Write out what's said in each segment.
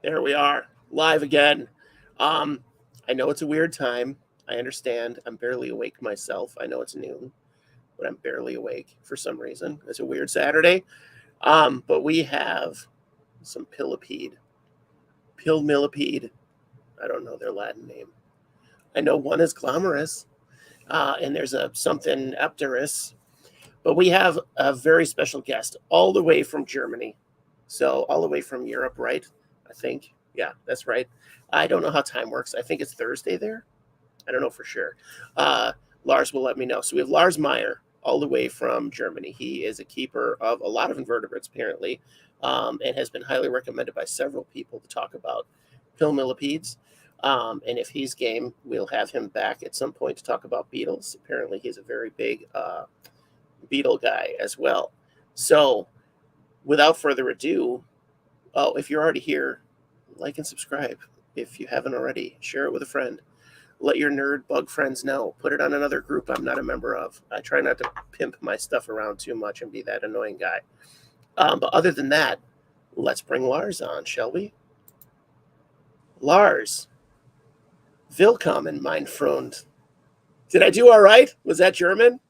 There we are, live again. I know it's a weird time. I understand. I'm barely awake myself. I know it's noon, but I'm barely awake for some reason. It's a weird Saturday. But we have some millipede. I don't know their Latin name. I know one is glomerus, and there's a something epterus. But we have a very special guest all the way from Germany. So all the way from Europe, right? I think. Yeah, that's right. I don't know how time works. I think it's Thursday there. I don't know for sure. Lars will let me know. So we have Lars Meyer all the way from Germany. He is a keeper of a lot of invertebrates, apparently, and has been highly recommended by several people to talk about millipedes. And if he's game, we'll have him back at some point to talk about beetles. Apparently, he's a very big beetle guy as well. So without further ado, if you're already here, like and subscribe. If you haven't already, share it with a friend. Let your nerd bug friends know. Put it on another group I'm not a member of. I try not to pimp my stuff around too much and be that annoying guy. But other than that, let's bring Lars on, shall we? Lars, willkommen, mein Freund. Did I do all right? Was that German?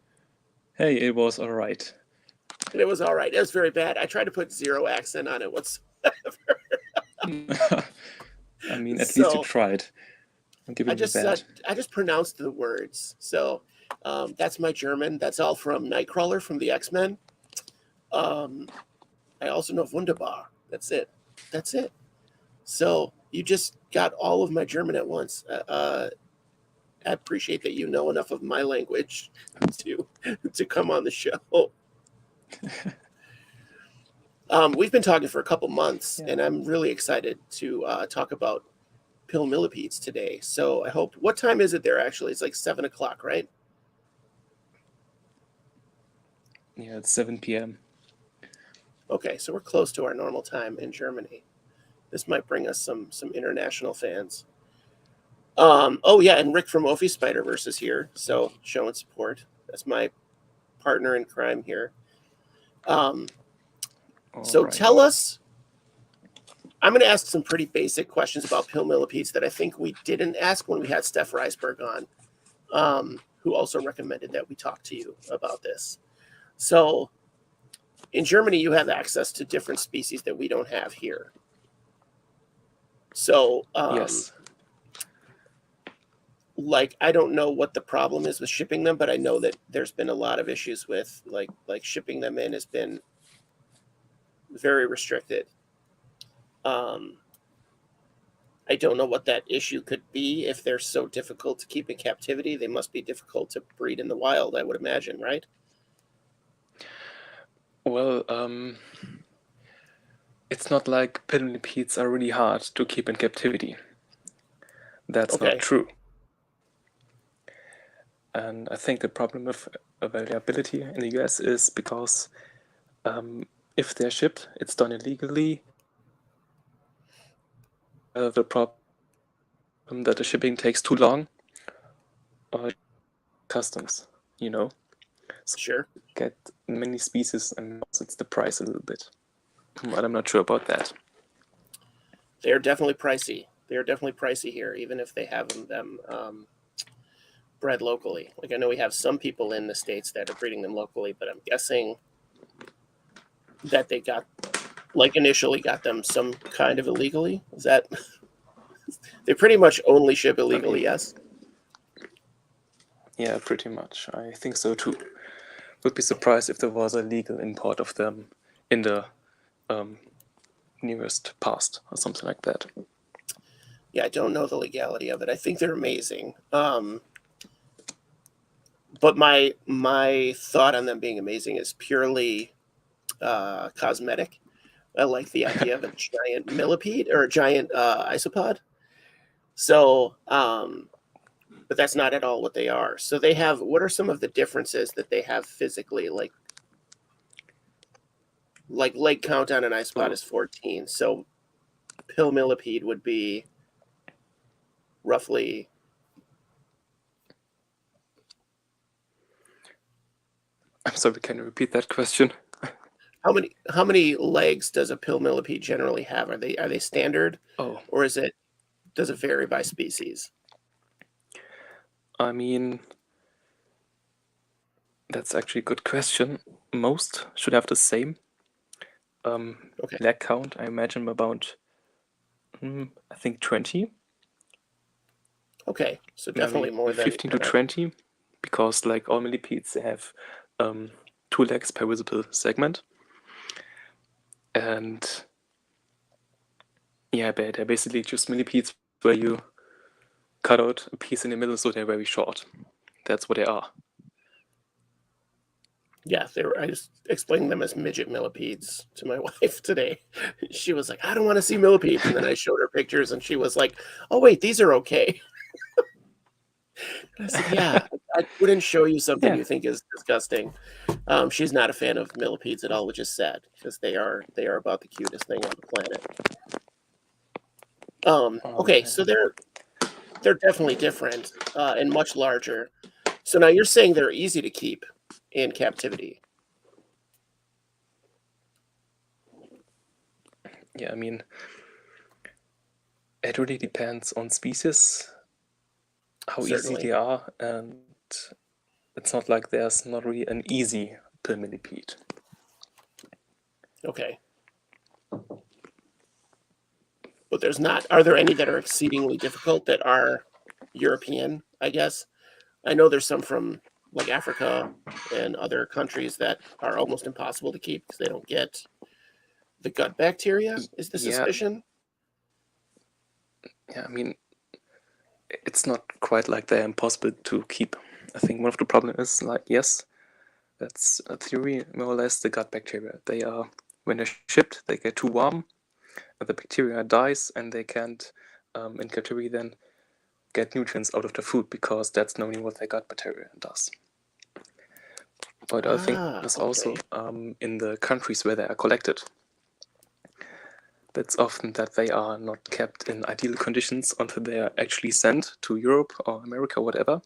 Hey, it was all right. It was all right. It was very bad. I tried to put zero accent on it whatsoever. I mean, at least you tried. I'm giving you that. I just pronounced the words. So that's my German. That's all from Nightcrawler from the X-Men. I also know Wunderbar. That's it. So you just got all of my German at once. I appreciate that you know enough of my language to come on the show. We've been talking for a couple months, and I'm really excited to talk about millipedes today. So I hope. What time is it there? Actually, it's like 7 o'clock, right? Yeah, it's 7 p.m. Okay, so we're close to our normal time in Germany. This might bring us some international fans. Oh yeah, and Rick from Ophi Spider-Verse is here, so showing support. That's my partner in crime here. So tell us. I'm going to ask some pretty basic questions about millipedes that I think we didn't ask when we had Steph Reisberg on, who also recommended that we talk to you about this. So in Germany, you have access to different species that we don't have here. So, yes. Like, I don't know what the problem is with shipping them, but I know that there's been a lot of issues with like shipping them in has been very restricted. I don't know what that issue could be. If they're so difficult to keep in captivity, they must be difficult to breed in the wild, I would imagine, right? Well, it's not like millipedes are really hard to keep in captivity. That's not true. And I think the problem with availability in the US is because if they're shipped, it's done illegally. The problem that the shipping takes too long, or customs, So sure. Get many species, and also it's the price a little bit. But I'm not sure about that. They're definitely pricey. Here, even if they have them bred locally. Like, I know we have some people in the States that are breeding them locally, but I'm guessing that they initially got them some kind of illegally. Is that they pretty much only ship illegally? Yes. Yeah, pretty much. I think so too. Would be surprised if there was a legal import of them in the nearest past or something like that. Yeah, I don't know the legality of it. I think they're amazing. But my thought on them being amazing is purely cosmetic. I like the idea of a giant millipede or a giant isopod. So, but that's not at all what they are. So they have. What are some of the differences that they have physically? Like leg count on an isopod is 14. So millipede would be roughly. I'm sorry, can you repeat that question? how many legs does a pill millipede generally have? Are they standard, Oh, or does it vary by species? I mean, that's actually a good question. Most should have the same Okay. leg count. I imagine about, I think 20, Okay. So maybe definitely more than 15 to 20, because like all millipedes, they have 2 legs per visible segment. And yeah, they're basically just millipedes where you cut out a piece in the middle, so they're very short. That's what they are. yeah, I was explaining them as midget millipedes to my wife today. She was like, "I don't want to see millipedes," and then I showed her pictures, and she was like, "Oh wait, these are okay." I said, "Yeah, I wouldn't show you something Yeah. you think is disgusting." She's not a fan of millipedes at all, which is sad because they are about the cutest thing on the planet. Okay, Okay. so they're definitely different and much larger. So now you're saying they're easy to keep in captivity. Yeah, I mean, it really depends on species, how easy Certainly. they are, and it's not like there's not really an easy pill millipede. Okay. But there's not. Are there any that are exceedingly difficult that are European, I guess? I know there's some from like Africa and other countries that are almost impossible to keep because they don't get the gut bacteria, is the Yeah, suspicion? yeah, I mean, it's not quite like they're impossible to keep. I think one of the problem is like, yes, that's a theory, more or less, the gut bacteria. They are, when they're shipped, they get too warm, the bacteria dies, and they can't, in captivity, then get nutrients out of the food because that's normally what their gut bacteria does. But I think Ah, it's okay. also in the countries where they are collected. That's often that they are not kept in ideal conditions until they are actually sent to Europe or America, whatever.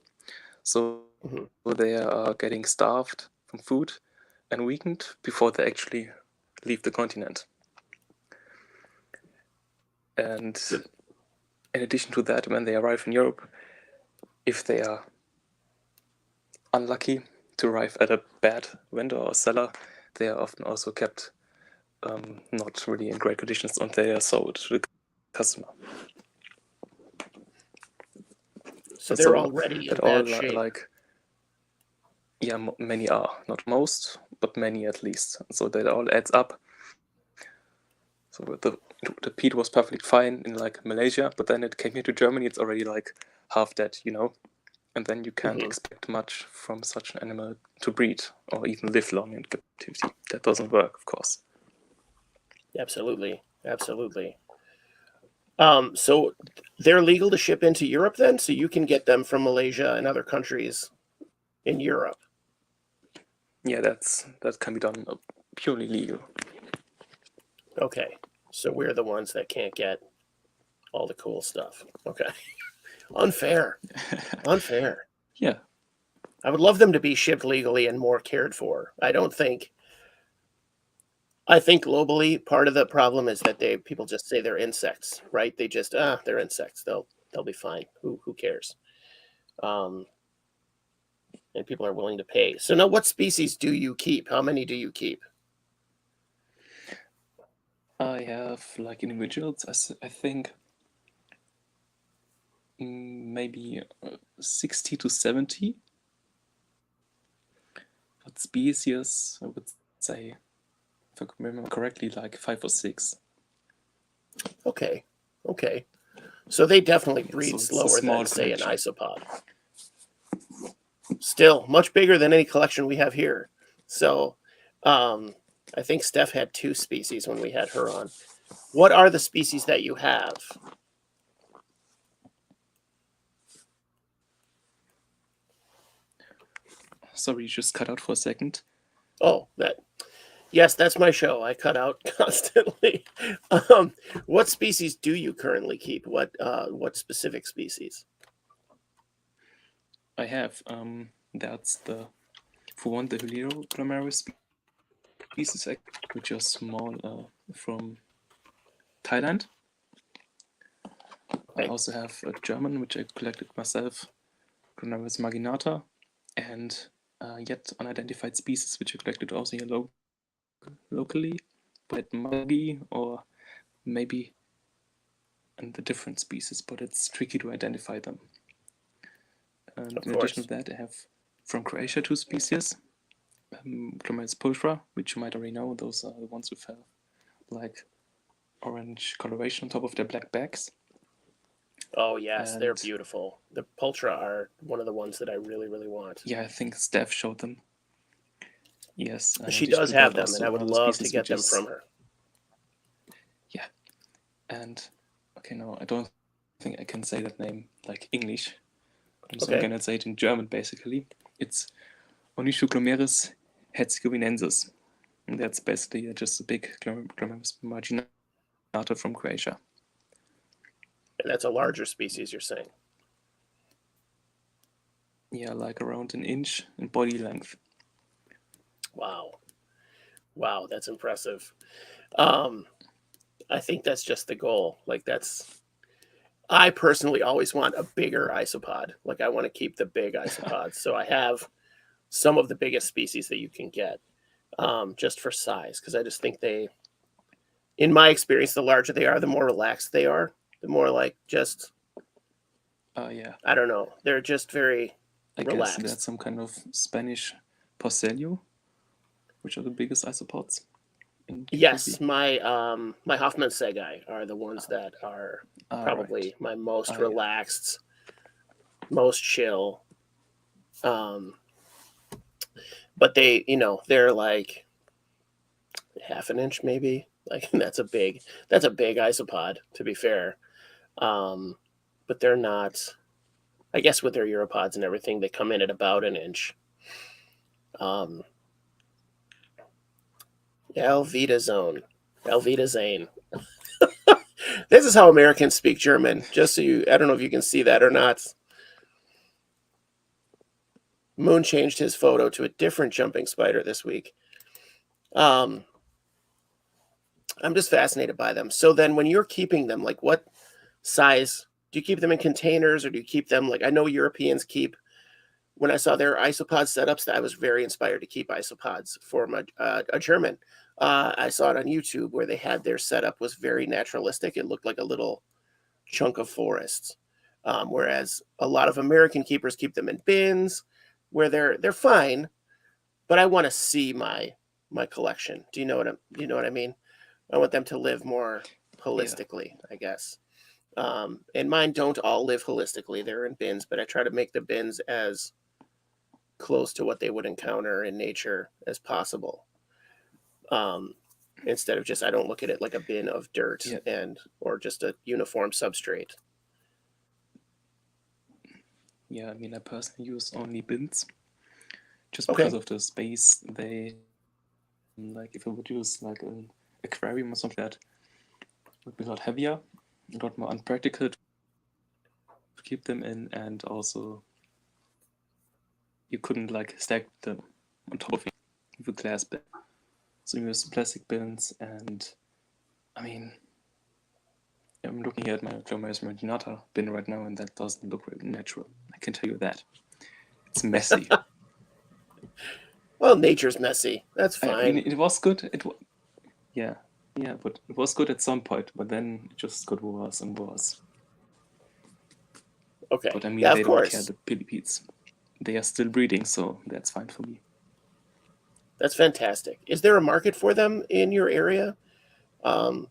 So Mhm. they are getting starved from food and weakened before they actually leave the continent. And So in addition to that, when they arrive in Europe, if they are unlucky to arrive at a bad vendor or seller, they are often also kept not really in great conditions until they are sold to the customer. so they're So already in that all bad shape. like, yeah, many are, not most, but many at least. So that all adds up. So the peat was perfectly fine in like Malaysia, but then it came here to Germany, it's already like half dead, you know? And then you can't Mhm. expect much from such an animal to breed or even live long in captivity. That doesn't work, of course. Absolutely. Absolutely. So they're legal to ship into Europe then, so you can get them from Malaysia and other countries in Europe. Yeah, that can be done purely legal. Okay. So we're the ones that can't get all the cool stuff. Okay. Unfair. Unfair. Yeah, I would love them to be shipped legally and more cared for. I think globally part of the problem is that people just say they're insects, right? They just they're insects. They'll be fine. Who cares? Um, and people are willing to pay. So now what species do you keep? How many do you keep? I have like individuals, I think maybe 60 to 70. But species, I would say, if I remember correctly, like 5 or 6. Okay. Okay. So they definitely Yeah, breed so it's a slower than small say an collection. isopod. Still much bigger than any collection we have here. So um, I think Steph had 2 species when we had her on. What are the species that you have? Sorry, you just cut out for a second. Oh, yes, that's my show. I cut out constantly. What species do you currently keep? What specific species? I have, that's for one, the Hilero species which are small from Thailand. I also have a German, which I collected myself, Chronovis marginata, and yet unidentified species, which I collected also here locally, but maybe or maybe and the different species, but it's tricky to identify them. And in addition to that, I have from Croatia 2 species, Chronovis pulchra, which you might already know. Those are the ones with like orange coloration on top of their black backs. Oh yes, they're beautiful. The pulchra are one of the ones that I really, really want. Yeah, I think Steph showed them. Yes, she does have them, and I would love to get them from her. Yeah, and okay, no, I don't think I can say that name like English. So I'm gonna say it in German basically. It's Onychoglomerus herzegovinensis. And that's basically just a big Glomerus marginata from Croatia. And that's a larger species, you're saying? Yeah, like around an inch in body length. Wow. Wow, that's impressive. I think that's just the goal. Like I personally always want a bigger isopod. Like I want to keep the big isopods. So I have some of the biggest species that you can get just for size. Because I just think in my experience, the larger they are, the more relaxed they are. The more like just, yeah. I don't know. They're just very relaxed. I guess that's some kind of Spanish Porcelio, which are the biggest isopods. Yes, my Hoffman Segai are the ones that are probably my most relaxed, most chill. But they're like half an inch maybe. Like that's a big isopod, to be fair. But they're not. I guess with their Europods and everything, they come in at about an inch. Elvita Zone. This is how Americans speak German. Just so I don't know if you can see that or not. Moon changed his photo to a different jumping spider this week. I'm just fascinated by them. So then when you're keeping them, like what size? Do you keep them in containers or do you keep them like I know Europeans keep? When I saw their isopod setups, I was very inspired to keep isopods for a German. I saw it on YouTube where they had their setup was very naturalistic. It looked like a little chunk of forest. Whereas a lot of American keepers keep them in bins where they're fine, but I want to see my collection. Do you know what I mean? I want them to live more holistically, I guess. And mine don't all live holistically. They're in bins, but I try to make the bins as close to what they would encounter in nature as possible. Instead of just, I don't look at it like a bin of dirt or just a uniform substrate. Yeah, I mean, I personally use only bins just because of the space. They like if I would use like an aquarium or something like that, it would be a lot heavier, a lot more unpractical to keep them in, and also you couldn't like stack them on top of it with a glass bin. So you use plastic bins, and I mean, I'm looking here at my Chronovis marginata bin right now, and that doesn't look very natural. I can tell you that. It's messy. Well, nature's messy. That's fine. I mean, it was good. Yeah, but it was good at some point, but then it just got worse and worse. Okay. But I mean, they don't care, the pillipedes. They are still breeding, so that's fine for me. That's fantastic. Is there a market for them in your area? Do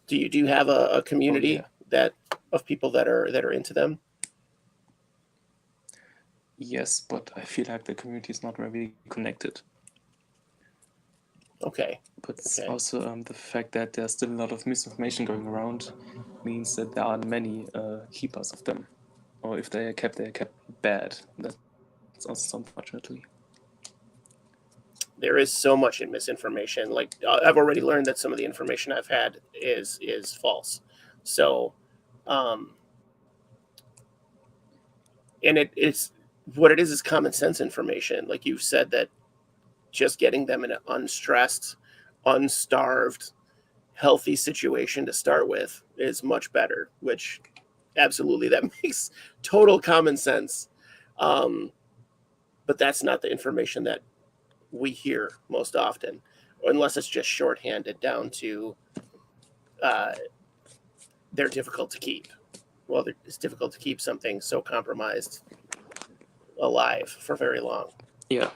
you have a community of people that are into them? Yes, but I feel like the community is not very connected. Okay. But also the fact that there's still a lot of misinformation going around means that there aren't many keepers of them. Or if they are kept bad. That's also unfortunately. There is so much in misinformation. Like I've already learned that some of the information I've had is false. So, and it's what it is common sense information. Like you've said that just getting them in an unstressed, unstarved, healthy situation to start with is much better, which absolutely that makes total common sense. But that's not the information that we hear most often, unless it's just shorthanded down to they're difficult to keep. Well, it's difficult to keep something so compromised alive for very long. Yeah.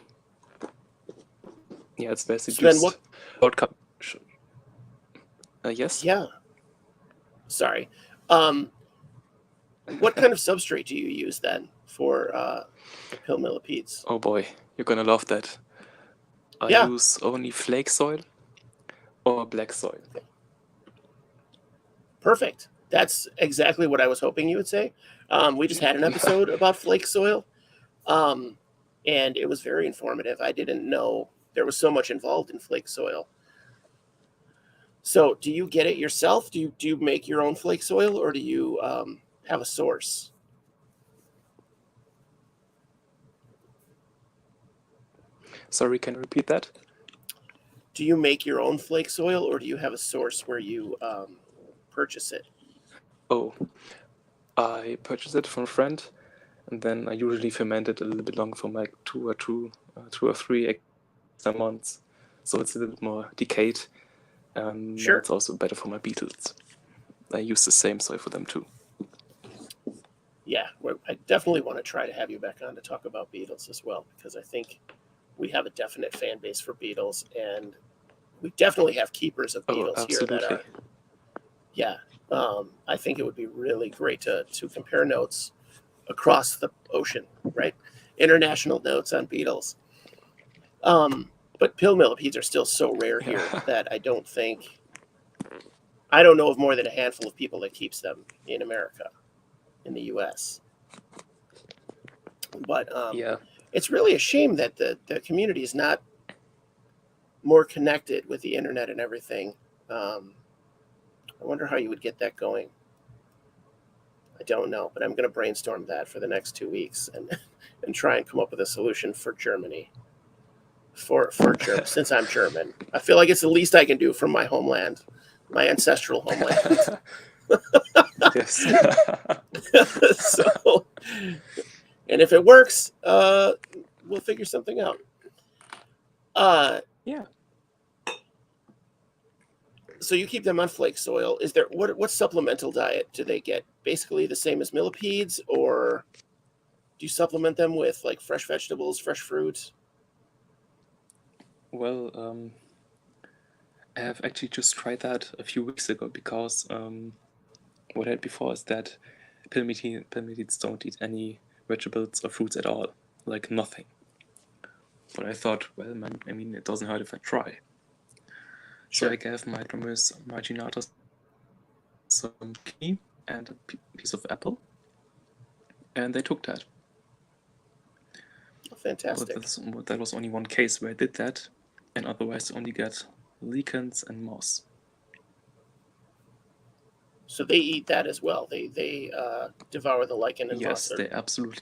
Yeah, it's basically So then just what? outcome. Yes. Yeah. Sorry. What kind of substrate do you use then for the pill millipedes? Oh boy, you're gonna love that. I Yeah. use only flake soil or black soil. Perfect. That's exactly what I was hoping you would say. We just had an episode about flake soil, and it was very informative. I didn't know there was so much involved in flake soil. So, do you get it yourself? Do you make your own flake soil, or do you have a source? Sorry, can you repeat that? Do you make your own flake soil, or do you have a source where you purchase it? Oh, I purchased it from a friend, and then I usually ferment it a little bit longer for like 2 or 3 extra months, so it's a little bit more decayed. Sure. It's also better for my beetles. I use the same soil for them too. Yeah, I definitely want to try to have you back on to talk about beetles as well, because I think we have a definite fan base for beetles, and we definitely have keepers of beetles here that are. Yeah, I think it would be really great to compare notes across the ocean, right? International notes on beetles. But pill millipedes are still so rare here that I don't know of more than a handful of people that keeps them in America, in the U.S. But Yeah. it's really a shame that the community is not more connected with the internet and everything. I wonder how you would get that going. I don't know, but I'm going to brainstorm that for the next 2 weeks and try and come up with a solution for Germany. For Germany, since I'm German, I feel like it's the least I can do from my homeland, my ancestral homeland. Yes. So, and if it works, we'll figure something out. Yeah. So you keep them on flake soil. Is there what supplemental diet do they get? Basically the same as millipedes, or do you supplement them with like fresh vegetables, fresh fruit? Well, I have actually just tried that a few weeks ago because what I had before is that pillipedes don't eat any vegetables or fruits at all, like nothing. But I thought, well, I mean, it doesn't hurt if I try. Sure. So I gave my Dromus marginatus some kidney and a piece of apple, and they took that. Oh, fantastic. But that was only one case where I did that, and otherwise only get lichens and moss. So they eat that as well. They devour the lichen and yes, moss. They absolutely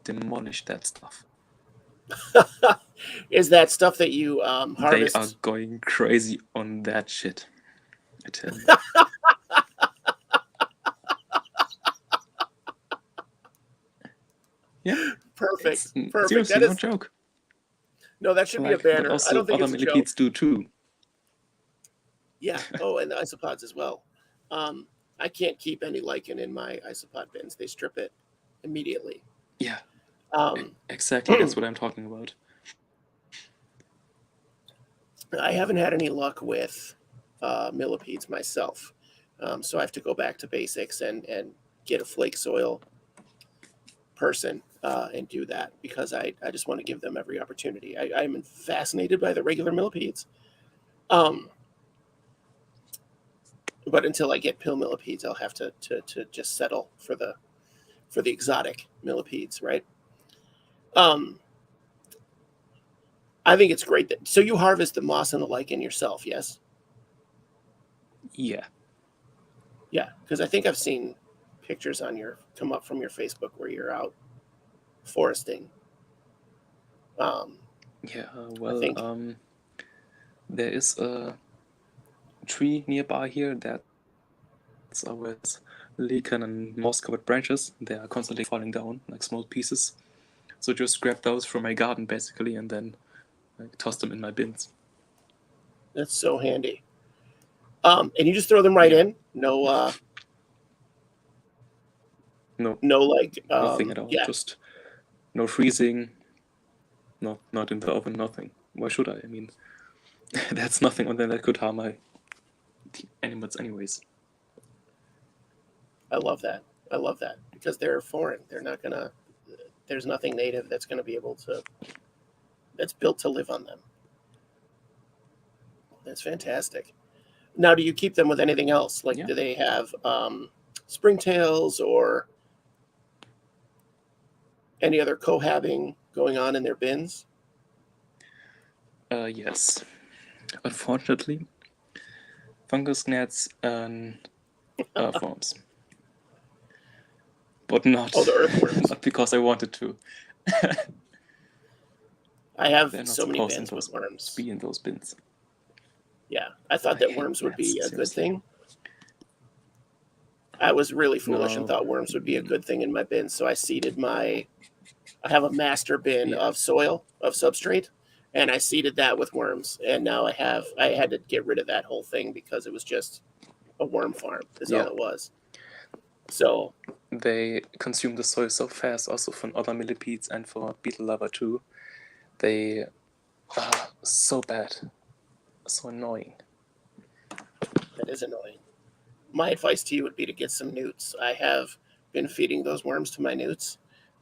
demolish that stuff. Is that stuff that you harvest? They are going crazy on that shit. I tell you. Yeah. Perfect. Seriously, no joke. No, that should be a banner. Also, I don't think other it's a joke. millipedes do too. Yeah. Oh, and the isopods as well. I can't keep any lichen in my isopod bins. They strip it immediately. Yeah. Exactly. That's what I'm talking about. I haven't had any luck with millipedes myself, so I have to go back to basics and get a flake soil person and do that, because I just want to give them every opportunity. I'm fascinated by the regular millipedes. But until I get pill millipedes, I'll have to just settle for the exotic millipedes, right? I think it's great that so you harvest the moss and the lichen yourself, yes? Yeah. Yeah, because I think I've seen pictures come up from your Facebook where you're out foresting. Yeah, I well, think. there is a tree nearby here that's always lichen and moss-covered branches. They are constantly falling down like small pieces. So just grab those from my garden basically, and then toss them in my bins. That's so handy. And you just throw them right Yeah, in. No, no, no, like, nothing at all. yeah. Just no freezing, not in the oven, nothing. Why should I? I mean, that's nothing on there that could harm my animals, anyways. I love that. I love that because they're foreign. They're not gonna. There's nothing native that's gonna be able to. That's built to live on them. That's fantastic. Now, do you keep them with anything else? Like, Yeah. do they have springtails or any other cohabbing going on in their bins? Yes. Unfortunately, fungus gnats and earthworms, but not Oh, the earthworms. not because I wanted to. I have They're not so many supposed bins with to worms. be in those bins. Yeah, I thought I that hate worms would gnats, be a good seriously. thing. I was really foolish and No, thought worms would be a good thing in my bin, so I seeded my. I have a master bin yeah, of soil of substrate, and I seeded that with worms. And now I had to get rid of that whole thing because it was just a worm farm. Is all yeah. it was. So They consume the soil so fast, also from other millipedes and for beetle larvae too. They are so bad, so annoying. that is annoying. My advice to you would be to get some newts. I have been feeding those worms to my newts,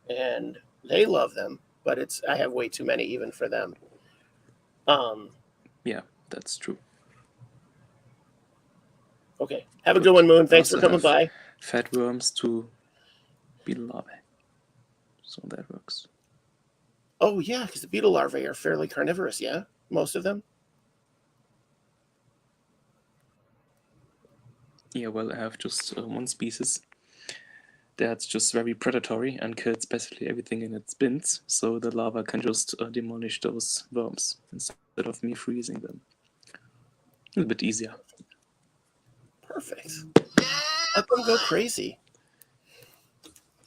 and they love them, but it's I have way too many even for them. Um, Yeah, that's true. okay, have a good But one, Moon. I Thanks for also coming have by. fed worms to beetle larvae, so that works. Oh yeah, because the beetle larvae are fairly carnivorous. Yeah, most of them. Yeah, well, I have just one species that's just very predatory and kills basically everything in its bins, so the larva can just demolish those worms instead of me freezing them. A little bit easier. Perfect. Let them go crazy.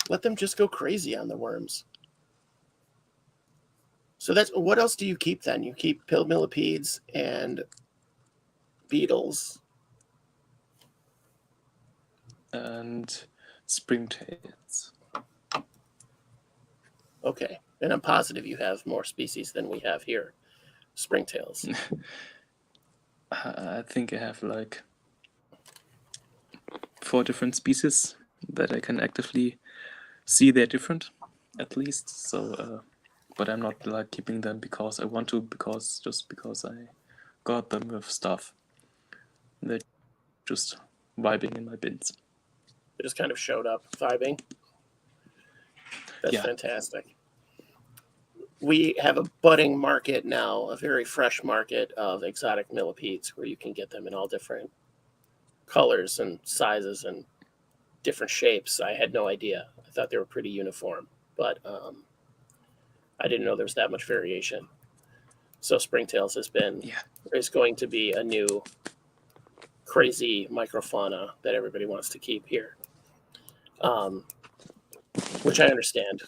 Let them just go crazy on the worms. So that's what else do you keep then? You keep millipedes and beetles. And springtails. Okay, and I'm positive you have more species than we have here. Springtails. I think I have like 4 different species that I can actively see they're different, at least. So, but I'm not like keeping them because I want to, because I got them with stuff. They're just vibing in my bins. They just kind of showed up vibing. That's Yeah, fantastic. We have a budding market now, a very fresh market of exotic millipedes where you can get them in all different colors and sizes and different shapes. I had no idea. I thought they were pretty uniform, but I didn't know there was that much variation. So springtails yeah, is going to be a new crazy microfauna that everybody wants to keep here, um, which I understand.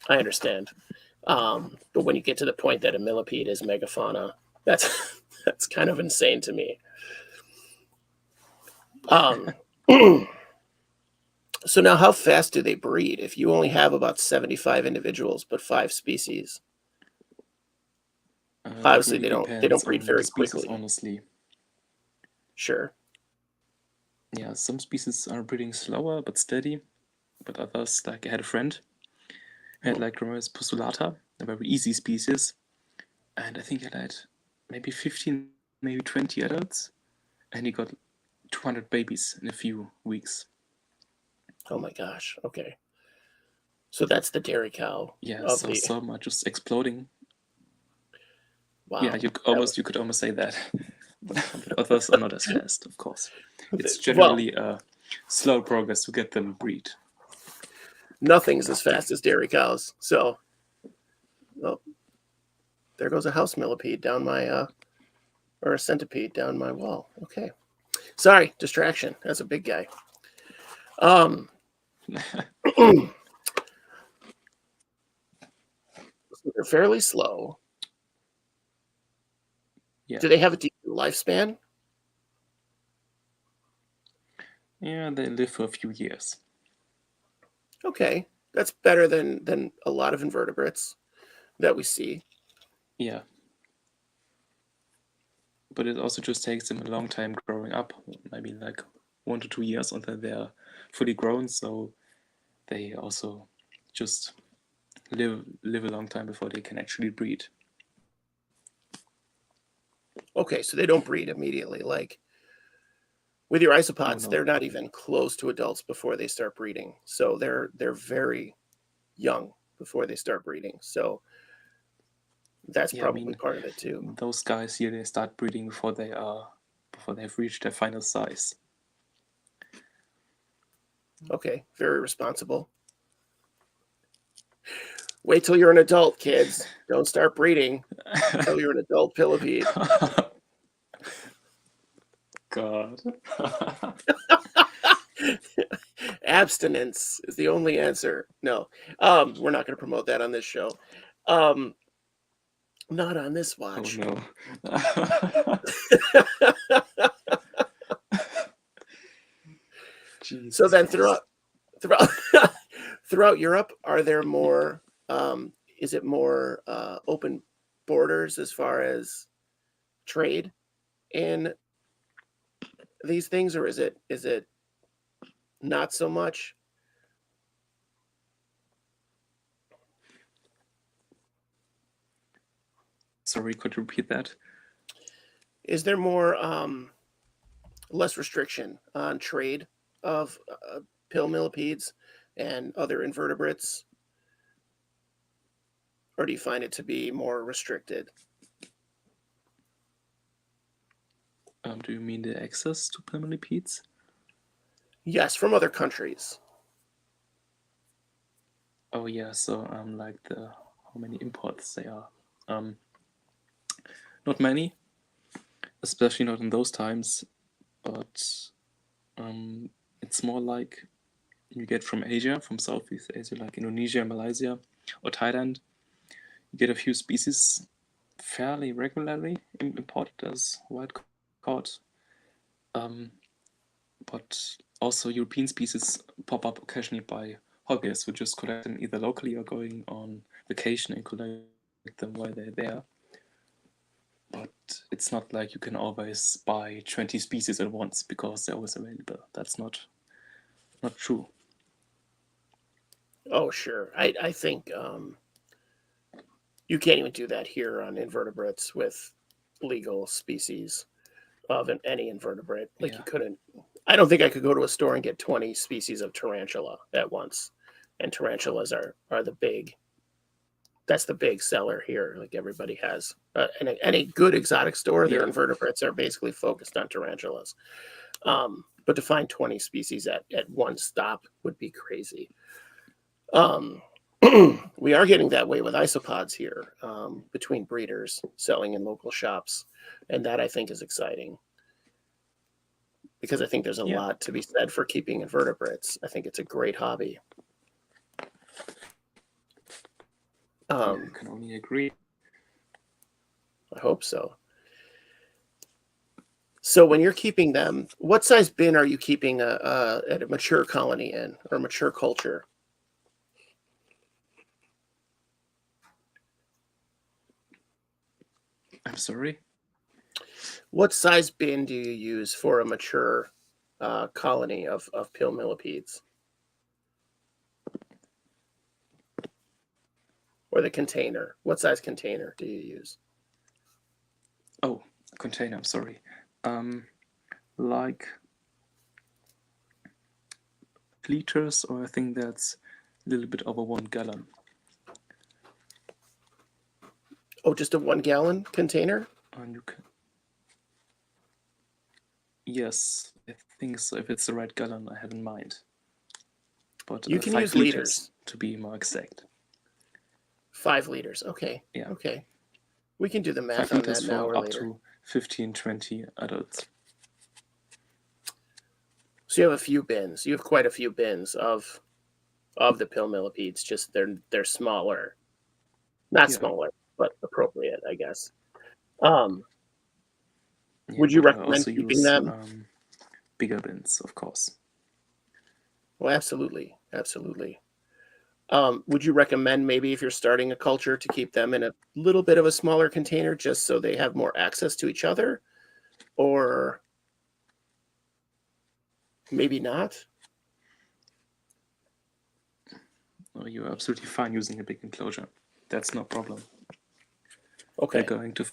I understand. But when you get to the point that a millipede is megafauna, that's that's kind of insane to me. Um, so now, how fast do they breed? If you only have about 75 individuals but 5 species, it obviously really they don't depends breed on the very species, quickly. honestly. Sure. Yeah, some species are breeding slower but steady, but others, like I had a friend, had like Ramirez postulata, a very easy species, and I think he had maybe 15, maybe 20 adults, and he got 200 babies in a few weeks. Oh my gosh. Okay. So that's the dairy cow Yeah, of so the. some are just exploding. Yeah, Wow. you could almost say that. But others are not as fast, of course. It's Well, generally a slow progress to get them breed. nothing's as fast as dairy cows. So, well, there goes a house millipede down my or a centipede down my wall. Okay. Sorry, distraction. That's a big guy. So they're fairly slow. Yeah. Do they have a decent lifespan? Yeah, they live for a few years. Okay. That's better than a lot of invertebrates that we see. Yeah. But it also just takes them a long time growing up, maybe like 1 to 2 years until they're fully grown. So they also just live a long time before they can actually breed. Okay, so they don't breed immediately. Like with your isopods, no. they're not even close to adults before they start breeding. So they're very young before they start breeding. So that's Yeah, probably part of it too. Those guys here, they start breeding before they have reached their final size. Okay, very responsible. Wait till you're an adult, kids. Don't start breeding until you're an adult pillipede. God. Abstinence is the only answer. No, we're not going to promote that on this show. Not on this watch. Oh no. So then throughout Europe, are there more? Is it more open borders as far as trade in these things, or is it not so much? Sorry, could you repeat that? Is there more less restriction on trade of pill millipedes and other invertebrates, or do you find it to be more restricted? Do you mean the access to pillipedes? Yes, from other countries. Oh yeah, so like how many imports they are. Not many, especially not in those times, but it's more like you get from Asia, from Southeast Asia, like Indonesia, Malaysia, or Thailand. You get a few species fairly regularly imported as wild caught, but also European species pop up occasionally by hobbyist who just collect them either locally or going on vacation and collect them while they're there. But it's not like you can always buy 20 species at once because they're always available. That's not true. Oh, sure. I think you can't even do that here on invertebrates with legal species of any invertebrate. Like Yeah. you couldn't. I don't think I could go to a store and get 20 species of tarantula at once. And tarantulas are the big. That's the big seller here. Like everybody has. Any good exotic store, their Yeah. invertebrates are basically focused on tarantulas. But to find 20 species at one stop would be crazy. We are getting that way with isopods here, between breeders selling in local shops. And that I think is exciting, because I think there's a Yeah. lot to be said for keeping invertebrates. I think it's a great hobby. I can only agree. I hope so. So when you're keeping them, what size bin are you keeping at a mature colony in, or mature culture? I'm sorry? What size bin do you use for a mature colony of pill millipedes? Or the container? What size container do you use? Oh, container, I'm sorry. Like liters, or I think that's a little bit over 1 gallon. Oh, just a 1 gallon container? And you can. Yes, I think so. If it's the right gallon I have in mind. But You can 5 use liters liters. to be more exact. 5 liters. Okay. Yeah. Okay. We can do the math 5 on liters that now for or up later. to 15, 20 adults. So you have a few bins. You have quite a few bins of the pill millipedes. Just they're smaller, not Yeah. smaller, but appropriate, I guess. Yeah, Would you but I recommend also keeping use them? bigger bins, of course. Well, absolutely, absolutely. Would you recommend maybe if you're starting a culture to keep them in a little bit of a smaller container just so they have more access to each other, or maybe not? Oh, you're absolutely fine using a big enclosure. That's no problem. Okay. They're going to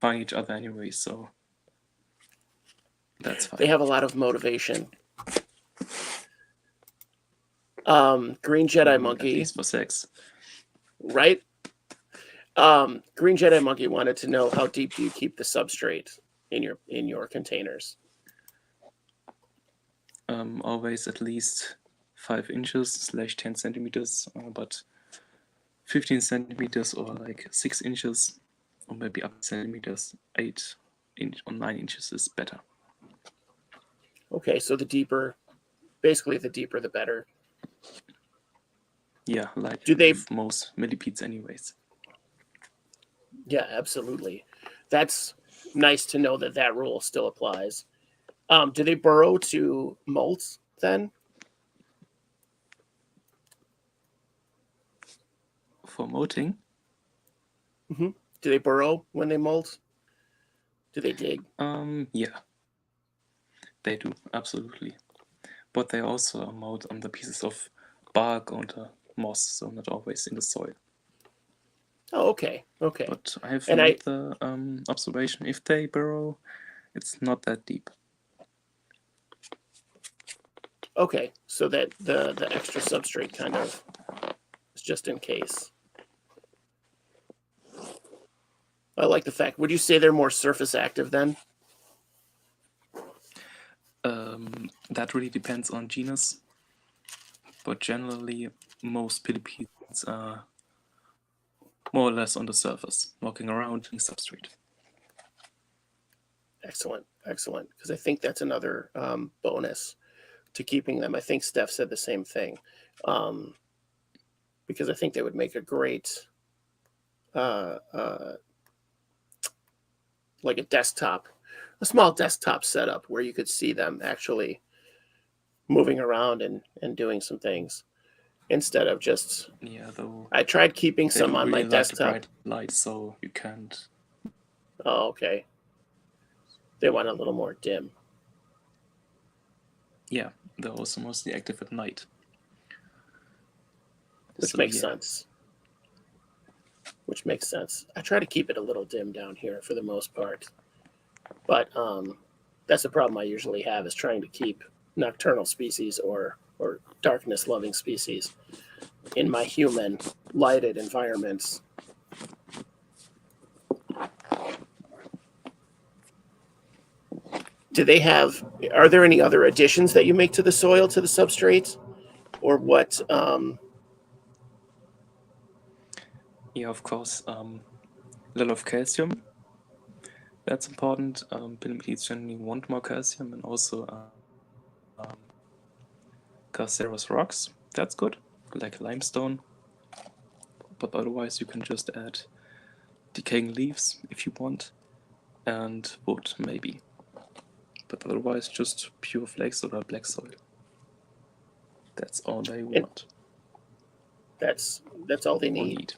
find each other anyway, so that's fine. They have a lot of motivation. Green Jedi At Monkey, least for sex. right? Green Jedi Monkey wanted to know how deep do you keep the substrate in your containers? Always at least 5 inches / 10 centimeters, but 15 centimeters or like 6 inches, or maybe up centimeters, 8 or 9 inches is better. Okay, so basically the deeper the better. Yeah, like Do they? with most millipedes anyways. Yeah, absolutely. That's nice to know that that rule still applies. Do they burrow to molt then? For molting, Mm-hmm. Do they burrow when they molt? Do they dig? yeah, they do, absolutely. But they also molt on the pieces of bark on the moss, so not always in the soil. Oh, okay, okay. But I have And made the observation, if they burrow, it's not that deep. Okay, so that the extra substrate kind of is just in case. I like the fact. Would you say they're more surface active then? That really depends on genus, but generally most pillipedes are more or less on the surface, walking around in substrate. Excellent, excellent. Because I think that's another bonus to keeping them. I think Steph said the same thing, because I think they would make a great, uh, uh, like a small desktop setup where you could see them actually moving around and doing some things instead of just. Yeah, though I tried keeping they some don't on my really like the desktop. bright light, so you can't. Oh, okay. They want a little more dim. Yeah, they're also mostly active at night. Which So makes yeah, sense. Which makes sense. I try to keep it a little dim down here for the most part, but that's the problem I usually have is trying to keep nocturnal species or darkness loving species in my human lighted environments. Are there any other additions that you make to the soil, to the substrate, or what? yeah, of course. A lot of calcium. That's important. Pillipedes generally want more calcium, and also calcareous rocks. That's good, like limestone. But otherwise, you can just add decaying leaves if you want, and wood maybe. But otherwise, just pure flakes or black soil. That's all they want That's all they or need. need.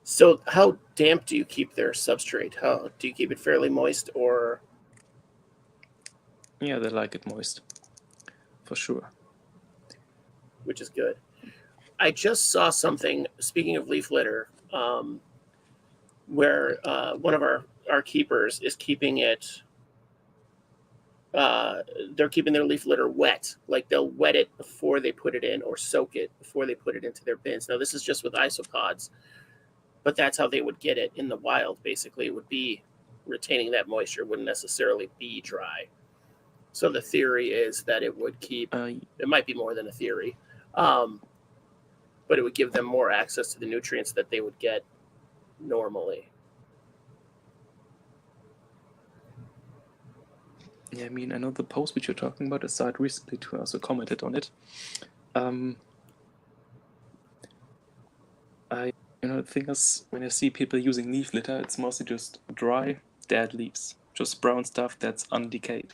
So, how damp do you keep their substrate? How do you keep it fairly moist, or? Yeah, they like it moist, for sure. Which is good. I just saw something. Speaking of leaf litter, where one of our keepers is keeping it. They're keeping their leaf litter wet. Like they'll wet it before they put it in, or soak it before they put it into their bins. Now this is just with isopods, but that's how they would get it in the wild. Basically, it would be retaining that moisture. Wouldn't necessarily be dry. So the theory is that it would keep. It might be more than a theory, but it would give them more access to the nutrients that they would get normally. Yeah, I mean, I know the post which you're talking about. I saw it recently too. I also commented on it. The thing is, when I see people using leaf litter, it's mostly just dry, dead leaves, just brown stuff that's undecayed.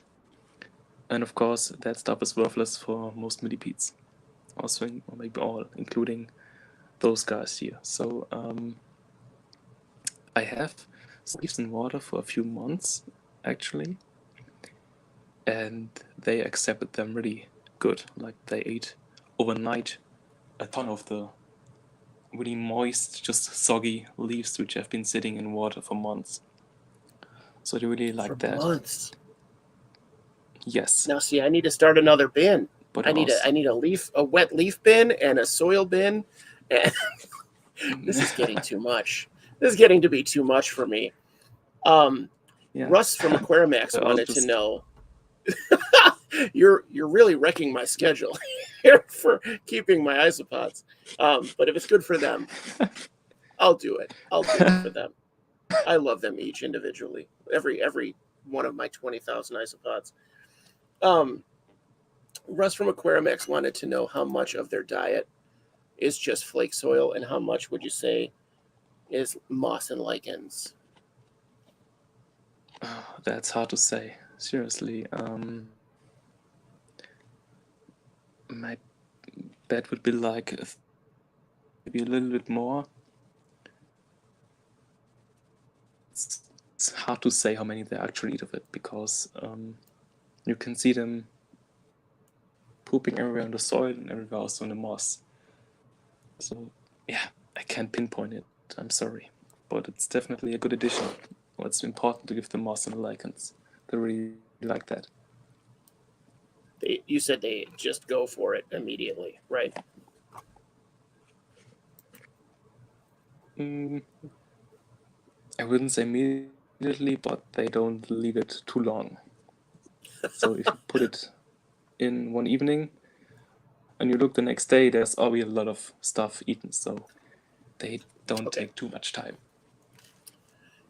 And of course, that stuff is worthless for most millipedes, also, or maybe all, including those guys here. So I have leaves in water for a few months, actually, and they accepted them really good. Like they ate overnight a ton of the really moist, just soggy leaves which have been sitting in water for months. So they really like For that. months. Yes. Now, see, I need to start another bin. But I need a wet leaf bin and a soil bin. And this is getting too much. This is getting to be too much for me. Yeah. Russ from Aquarimax wanted to know. You're really wrecking my schedule here for keeping my isopods. But if it's good for them, I'll do it. I'll do it for them. I love them each individually. Every one of my 20,000 isopods. Russ from Aquarimax wanted to know how much of their diet is just flake soil and how much would you say is moss and lichens? That's hard to say. Seriously. My bet would be like maybe a little bit more. It's hard to say how many they actually eat of it because you can see them pooping everywhere in the soil and everywhere also in the moss. So yeah, I can't pinpoint it. I'm sorry, but it's definitely a good addition. Well, it's important to give the moss and the lichens. They really like that. You said they just go for it immediately, right? I wouldn't say immediately, but they don't leave it too long. So if you put it in one evening and you look the next day, there's already a lot of stuff eaten. So they don't take too much time.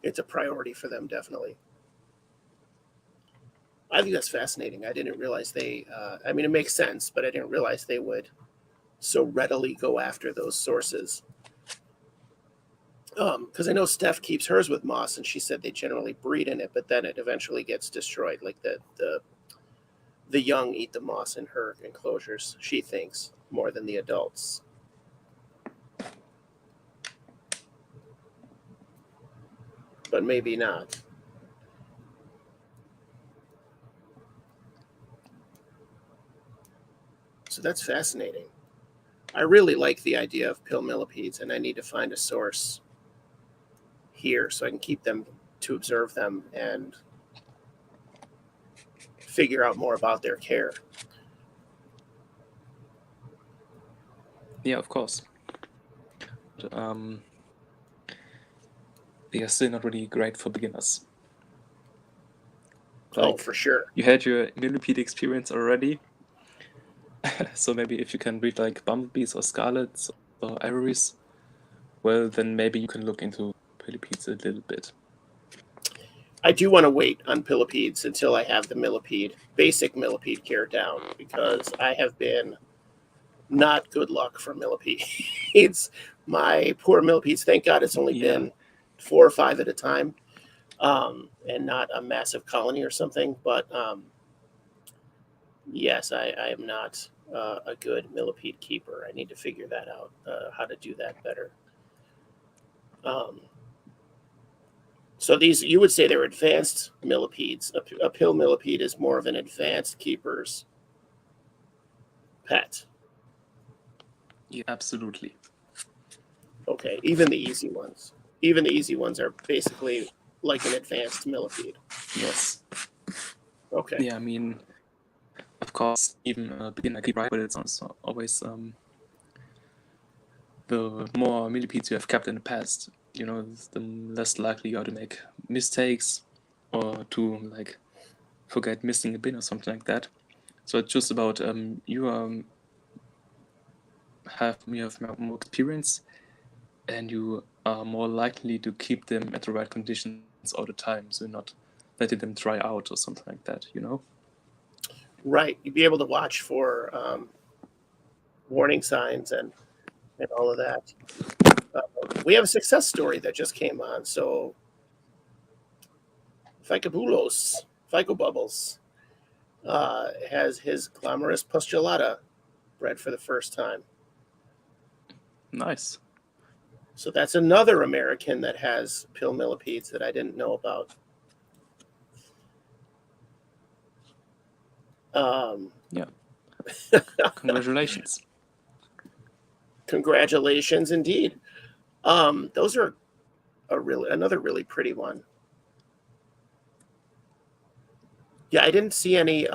It's a priority for them, definitely. I think that's fascinating. I didn't realize they, I mean, it makes sense, but I didn't realize they would so readily go after those sources. Because I know Steph keeps hers with moss, and she said they generally breed in it, but then it eventually gets destroyed. Like the young eat the moss in her enclosures, she thinks, more than the adults. But maybe not. So that's fascinating. I really like the idea of pill millipedes, and I need to find a source here so I can keep them to observe them and figure out more about their care. Yeah, of course. But, they are still not really great for beginners. Like, for sure. You had your millipede experience already. So maybe if you can breed like bumblebees or scarlets or ivories, well, then maybe you can look into pillipedes a little bit. I do want to wait on pillipedes until I have the basic millipede care down, because I have been not good luck for millipedes. My poor millipedes, thank God it's only been 4 or 5 at a time, and not a massive colony or something. But yes, I am not a good millipede keeper. I need to figure that out, how to do that better. So these, you would say they're advanced millipedes. A pill millipede is more of an advanced keeper's pet. Yeah, absolutely. Okay, even the easy ones. Even the easy ones are basically like an advanced millipede. Yes. Okay. Yeah, I mean, of course, even a beginner keep right, but it's also always the more millipedes you have kept in the past, the less likely you are to make mistakes or to like forget missing a bin or something like that. So it's just about you have more experience and you are more likely to keep them at the right conditions all the time, so you're not letting them dry out or something like that, you know? Right. You'd be able to watch for warning signs and all of that. We have a success story that just came on. So Phycobubbles, has his glamorous postulata bred for the first time. Nice. So that's another American that has pill millipedes that I didn't know about. Yeah. Congratulations. Congratulations, indeed. Those are another really pretty one. Yeah, I didn't see any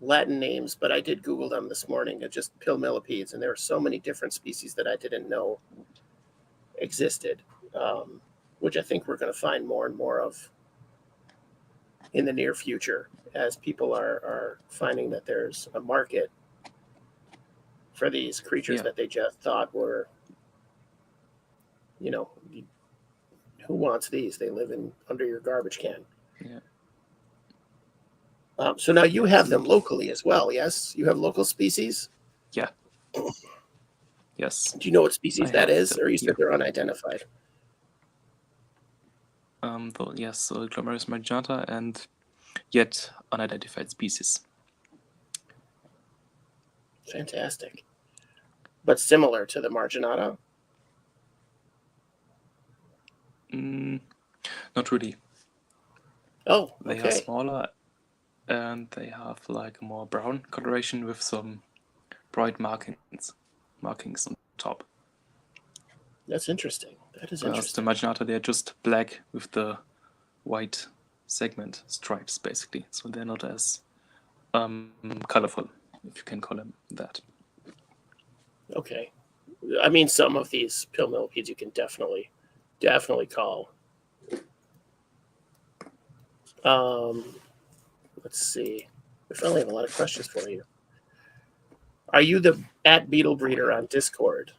Latin names, but I did Google them this morning. It's just pill millipedes, and there are so many different species that I didn't know existed, which I think we're going to find more and more of in the near future as people are finding that there's a market for these creatures that they just thought were, you know, who wants these? They live under your garbage can. Yeah. So now you have them locally as well, yes? You have local species? Yeah. Yes. Do you know what species that is, or you said they're unidentified? Yes, so Glomerulus marginata and yet unidentified species. Fantastic. But similar to the marginata? Not really. Oh, They okay. are smaller and they have like more brown coloration with some bright markings on top. That's interesting. That is interesting. The marginata, they're just black with the white segment stripes, basically. So they're not as colorful, if you can call them that. Okay. I mean, some of these pill millipedes you can definitely call. Let's see. We finally have a lot of questions for you. Are you the @beetle breeder on Discord?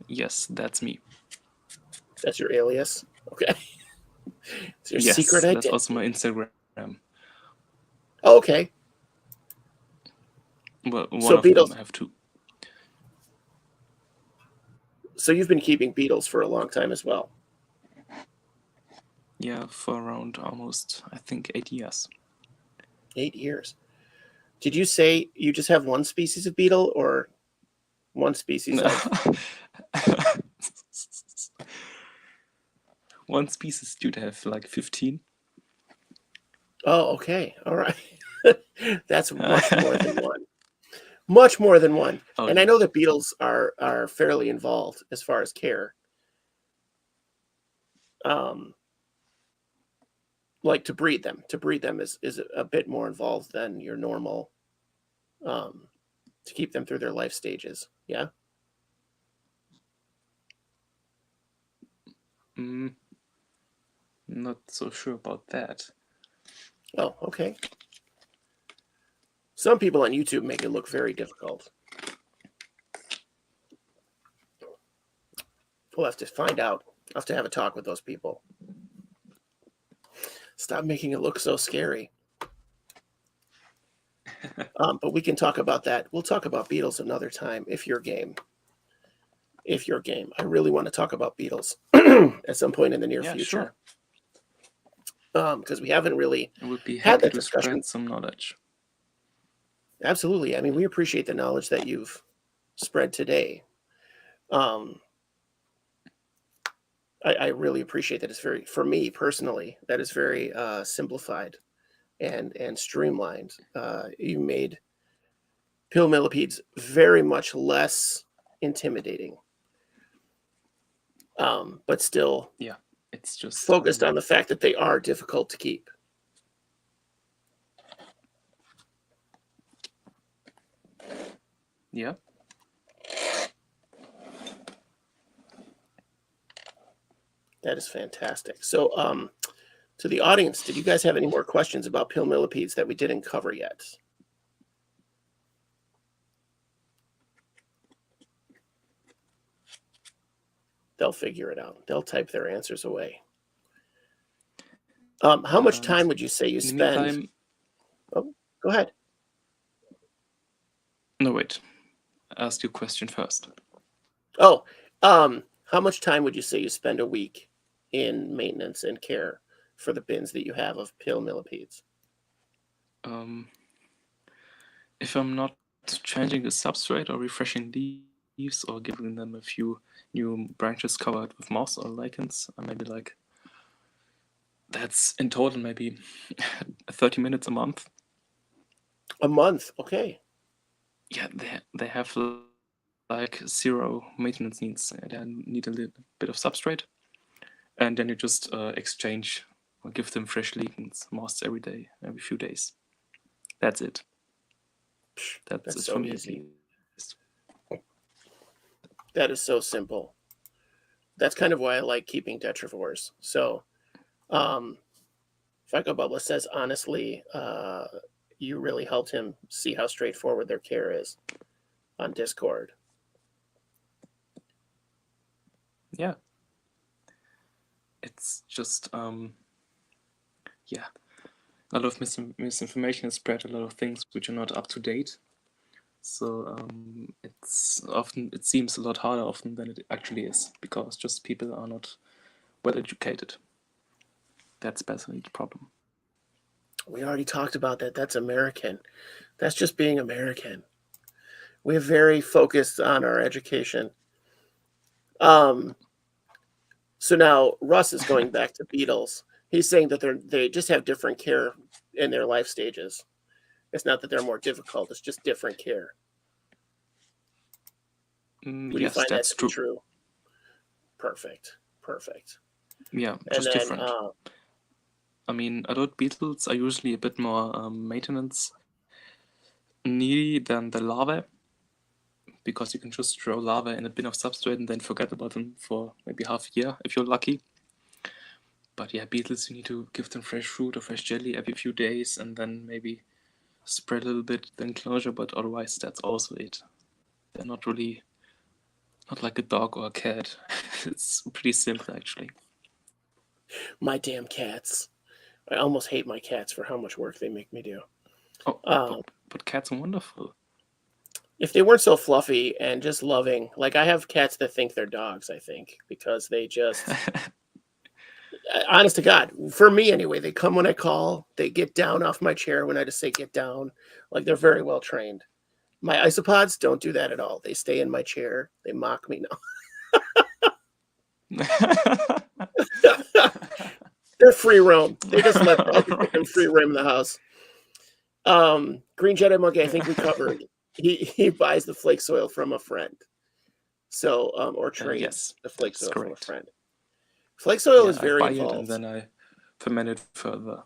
Yes, that's me. That's your alias? Okay. It's your yes, secret identity. That's also my Instagram. Oh, okay. Well, one of them I have two. So you've been keeping beetles for a long time as well? Yeah, for around almost, I think, 8 years. 8 years. Did you say you just have one species of beetle or one species of... One species do have like 15. Oh, okay. All right. That's much more than one. Much more than one. Oh, and I know that beetles are fairly involved as far as care. Like to breed them is a bit more involved than your normal, to keep them through their life stages. Yeah. Not so sure about that. Oh, okay. Some people on YouTube make it look very difficult. We'll have to find out. I'll have to have a talk with those people. Stop making it look so scary. But we can talk about that. We'll talk about beetles another time if you're game. If you're game. I really want to talk about beetles at some point in the near future. Sure. Because we haven't really had that discussion. Spread some knowledge. Absolutely. I mean, we appreciate the knowledge that you've spread today. I really appreciate that. It's very, for me personally, that is very simplified and streamlined. You made pill millipedes very much less intimidating, but still, yeah, it's just focused on the fact that they are difficult to keep. Yeah. That is fantastic. So, to the audience, did you guys have any more questions about pill millipedes that we didn't cover yet? They'll figure it out. They'll type their answers away. How much And time would you say you in the spend? meantime, Oh, go ahead. no, wait. Ask your question first. Oh, how much time would you say you spend a week in maintenance and care for the bins that you have of pill millipedes? If I'm not changing the substrate or refreshing leaves or giving them a few new branches covered with moss or lichens, maybe like that's in total maybe 30 minutes a month. A month, okay. Yeah, they have like zero maintenance needs. They need a little bit of substrate, and then you just exchange or give them fresh lichens, moss every day, every few days. That's it. That's it so for me easy. at least. That is so simple. That's kind of why I like keeping tetrivores. So, Fico Bubba says, honestly, you really helped him see how straightforward their care is on Discord. Yeah. It's just, yeah, a lot of misinformation is spread, a lot of things which are not up to date. So it seems a lot harder often than it actually is, because just people are not well educated. That's basically the problem. We already talked about that. That's American. That's just being American. We're very focused on our education. So now Russ is going back to beetles. He's saying that they just have different care in their life stages. It's not that they're more difficult. It's just different care. Would you Yes, find that that's to be true. true? Perfect. Yeah, And just then, different. I mean, adult beetles are usually a bit more maintenance needy than the larvae, because you can just throw larvae in a bin of substrate and then forget about them for maybe half a year if you're lucky. But yeah, beetles, you need to give them fresh fruit or fresh jelly every few days, and then maybe spread a little bit the enclosure, but otherwise that's also it. They're not like a dog or a cat. It's pretty simple, actually. my damn cats. I almost hate my cats for how much work they make me do. Oh, but cats are wonderful. If they weren't so fluffy and just loving, like I have cats that think they're dogs, I think, because they just, honest to God, for me anyway, they come when I call, they get down off my chair when I just say get down. Like they're very well trained. My isopods don't do that at all. They stay in my chair. They mock me. No. They're free roam. They just let them free roam the house. Green Jedi Monkey, I think we covered. He buys the flake soil from a friend. So or trades yes, the flake that's soil correct. from a friend. Flake soil Yeah, is very I buy involved. it and then I ferment it further.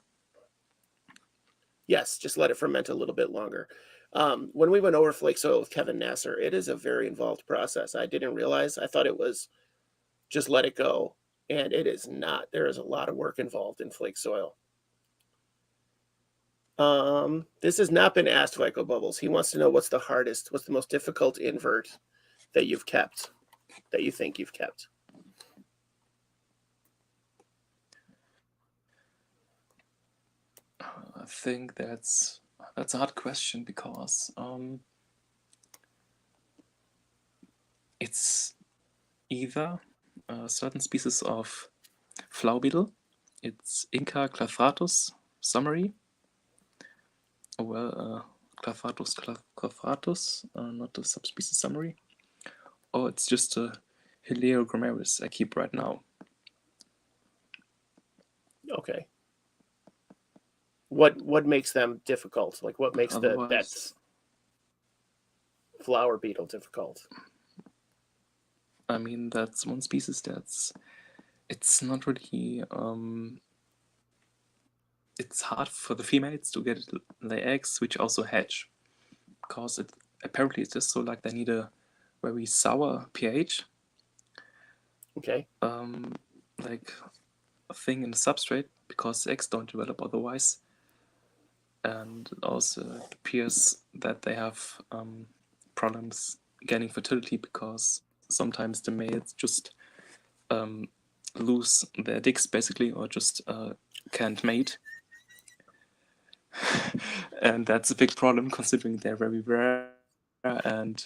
Yes, just let it ferment a little bit longer. When we went over flake soil with Kevin Nasser, it is a very involved process. I didn't realize. I thought it was just let it go, and it is not. There is a lot of work involved in flake soil. This has not been asked, Fico Bubbles. He wants to know what's the most difficult invert that you've kept, that you think you've kept. I think that's a hard question, because it's either a certain species of flower beetle, it's Inca clathratus summary, well, clathratus clathratus, not the subspecies summary, or it's just a Heliogrammaris I keep right now. Okay. What makes them difficult? Like what makes that flower beetle difficult? I mean, that's one species it's not really it's hard for the females to get lay eggs which also hatch, because apparently it's just so like they need a very sour pH. Okay. Like a thing in the substrate, because eggs don't develop otherwise. And it also appears that they have problems getting fertility, because sometimes the males just lose their dicks basically, or just can't mate. And that's a big problem considering they're very rare, and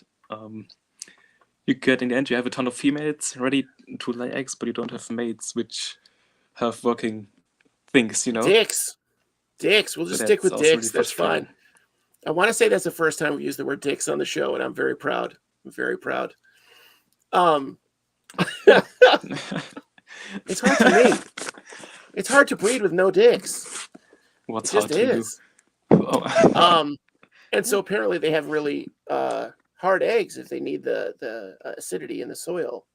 you get, in the end, you have a ton of females ready to lay eggs, but you don't have mates which have working things, you know? Dicks. We'll So just stick that's with also really dicks. That's frustrating. fine. I want to say that's the first time we used the word dicks on the show, and I'm very proud. I'm very proud. It's hard to mate. It's hard to breed with no dicks. What's It just hard to do? is. Oh. And so apparently they have really hard eggs if they need the acidity in the soil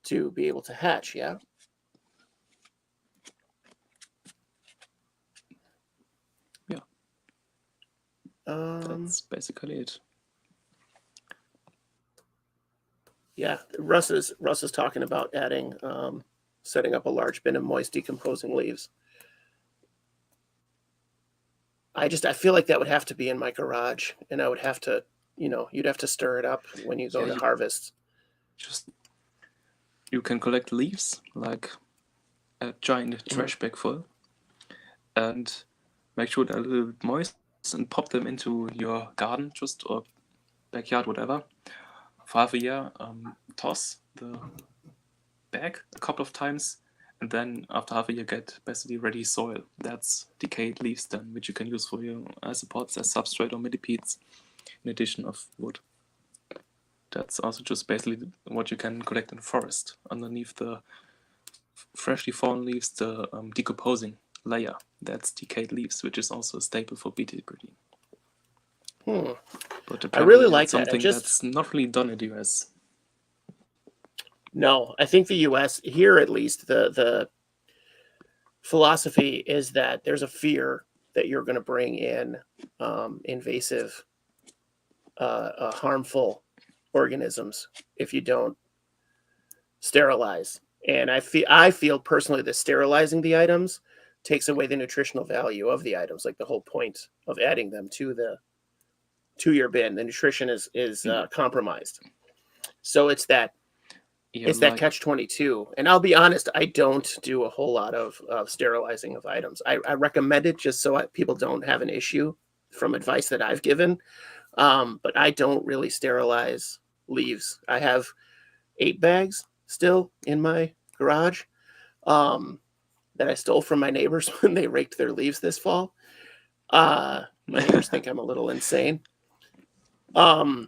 to be able to hatch. Yeah. Yeah. That's basically it. Yeah, Russ is talking about adding, setting up a large bin of moist decomposing leaves. I feel like that would have to be in my garage, and I would have to, you'd have to stir it up when you go to harvest. You can collect leaves, like a giant trash bag full, and make sure they're a little bit moist, and pop them into your garden, or backyard, whatever. For half a year, toss the bag a couple of times, and then after half a year get basically ready soil. That's decayed leaves then, which you can use for your isopods as substrate or millipedes, in addition of wood. That's also just basically what you can collect in the forest. Underneath the freshly fallen leaves, the decomposing layer, that's decayed leaves, which is also a staple for beetle breeding. But I really like that. Something that. that's not really done in the US. No, I think the US, here at least, the philosophy is that there's a fear that you're going to bring in invasive, harmful organisms if you don't sterilize. And I feel personally that sterilizing the items takes away the nutritional value of the items. Like the whole point of adding them to your bin, the nutrition is compromised. So it's that. Yeah, it's that catch-22. And I'll be honest, I don't do a whole lot of sterilizing of items. I recommend it just so people don't have an issue from advice that I've given. But I don't really sterilize leaves. I have 8 bags still in my garage that I stole from my neighbors when they raked their leaves this fall. My neighbors think I'm a little insane. But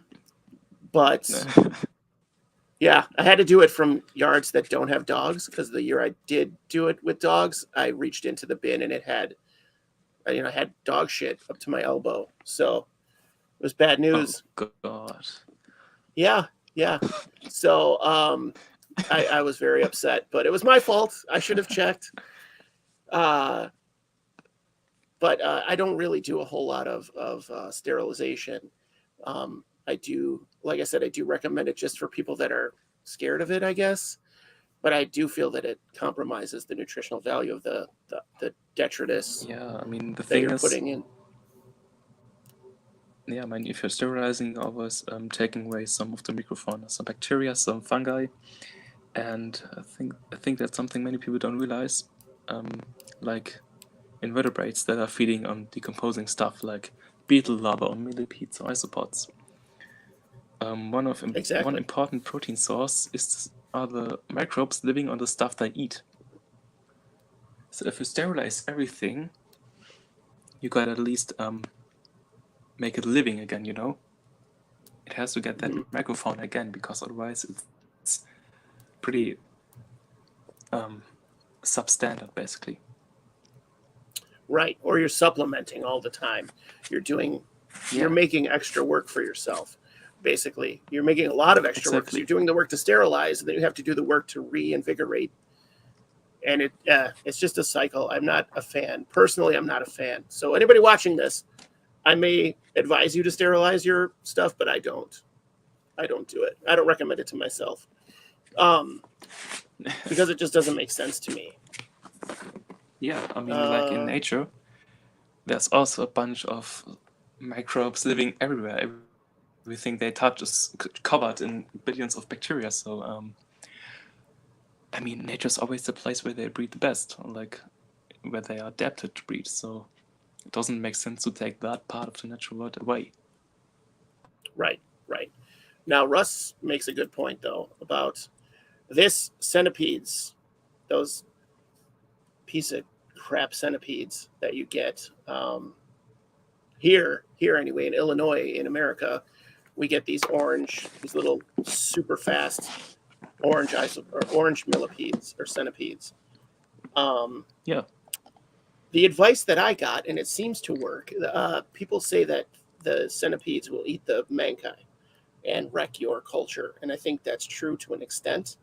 yeah, I had to do it from yards that don't have dogs, because the year I did do it with dogs, I reached into the bin and it had, had dog shit up to my elbow. So it was bad news. Oh, God. Yeah. So I was very upset, but it was my fault. I should have checked. But I don't really do a whole lot of sterilization. I do, like I said, I do recommend it just for people that are scared of it, I guess. But I do feel that it compromises the nutritional value of the detritus. Yeah, I mean, the that thing you're is, putting in. Yeah, I mean, if you're sterilizing, always taking away some of the microfauna, some bacteria, some fungi, and I think that's something many people don't realize. Like invertebrates that are feeding on decomposing stuff, like beetle larvae or millipedes or isopods. One important protein source are the microbes living on the stuff they eat. So if you sterilize everything, you gotta at least make it living again, It has to get that microfauna again, because otherwise it's pretty substandard, basically. Right, or you're supplementing all the time. You're making extra work for yourself. Basically, you're making a lot of extra work, because you're doing the work to sterilize, and then you have to do the work to reinvigorate. And it's just a cycle. I'm not a fan. Personally, I'm not a fan. So anybody watching this, I may advise you to sterilize your stuff, but I don't do it. I don't recommend it to myself, because it just doesn't make sense to me. Yeah, I mean, like in nature, there's also a bunch of microbes living everywhere. Everything they touch is covered in billions of bacteria. So I mean, nature's always the place where they breed the best, like where they are adapted to breed. So it doesn't make sense to take that part of the natural world away. Right, right. Now, Russ makes a good point, though, about this centipedes, those piece of crap centipedes that you get here anyway, in Illinois, in America. We get these little super fast orange millipedes or centipedes. Yeah. The advice that I got, and it seems to work, people say that the centipedes will eat the mankai and wreck your culture. And I think that's true to an extent.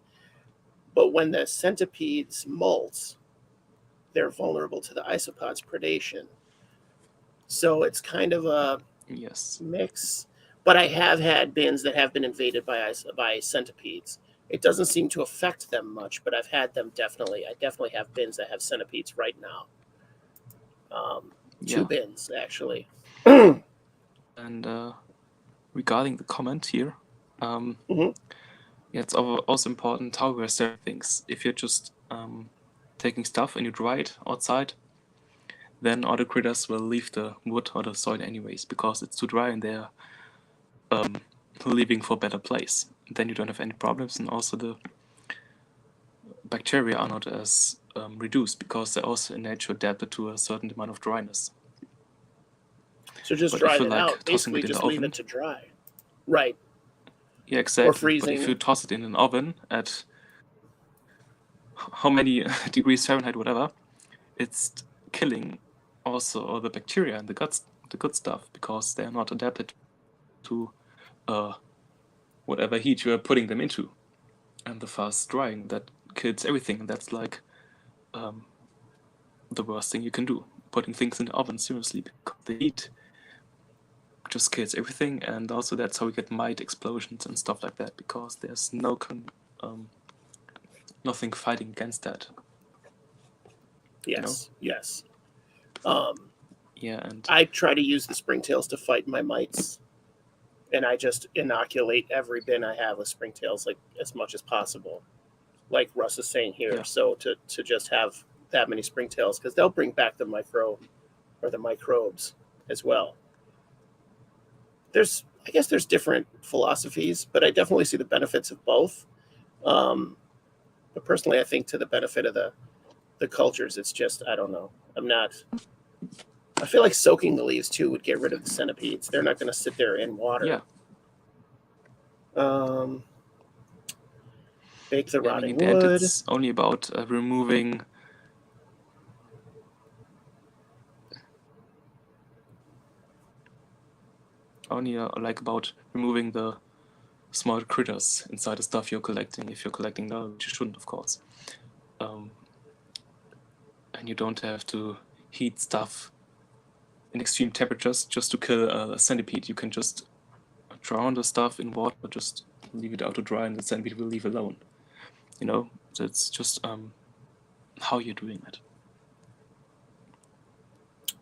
But when the centipedes molt, they're vulnerable to the isopod's predation. So it's kind of a Yes. mix. But I have had bins that have been invaded by centipedes. It doesn't seem to affect them much, but I've had them definitely. I definitely have bins that have centipedes right now. Two Yeah. bins, actually. And regarding the comment here, Mhm. yeah, it's also important how we're selling things. If you're just taking stuff and you dry it outside, then all the critters will leave the wood or the soil anyways because it's too dry and they're leaving for a better place. Then you don't have any problems, and also the bacteria are not as reduced because they're also in nature adapted to a certain amount of dryness. So just But dry if you it like out. tossing Basically, it in the just leave oven, it to dry. Right. yeah, Or exactly. But freezing if you it. toss it in an oven at how many degrees Fahrenheit, whatever, it's killing also all the bacteria and the good stuff because they're not adapted to whatever heat you are putting them into. And the fast drying that kills everything. And that's like the worst thing you can do. Putting things in the oven, seriously, because the heat just kills everything. And also that's how we get mite explosions and stuff like that because there's nothing fighting against that. Yes. Yes. Yeah, and I try to use the springtails to fight my mites, and I just inoculate every bin I have with springtails like as much as possible, like Russ is saying here. yeah, So to just have that many springtails because they'll bring back the microbes as well. I guess there's different philosophies, but I definitely see the benefits of both. Um, but personally, I think to the benefit of the cultures, it's just I don't know. I'm not. I feel like soaking the leaves too would get rid of the centipedes. They're not going to sit there in water. yeah. Bake the I mean, rotting in the end, wood. it's only about removing. Only like about removing the small critters inside the stuff you're collecting. If you're collecting now, which you shouldn't, of course. And you don't have to heat stuff in extreme temperatures just to kill a centipede. You can just drown the stuff in water, just leave it out to dry, and the centipede will leave alone. So it's just how you're doing it.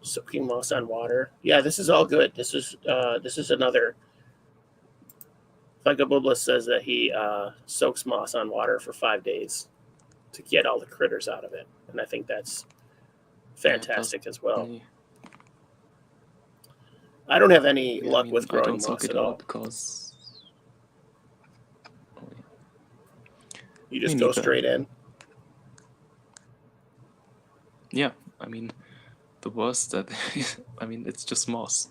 Soaking moss on water. Yeah, this is all good. This is another. Bubba says that he soaks moss on water for 5 days to get all the critters out of it, and I think that's fantastic as well. I don't have any luck with growing I don't moss soak it at all because you just go straight in. Yeah, I mean, the worst that I mean, it's just moss.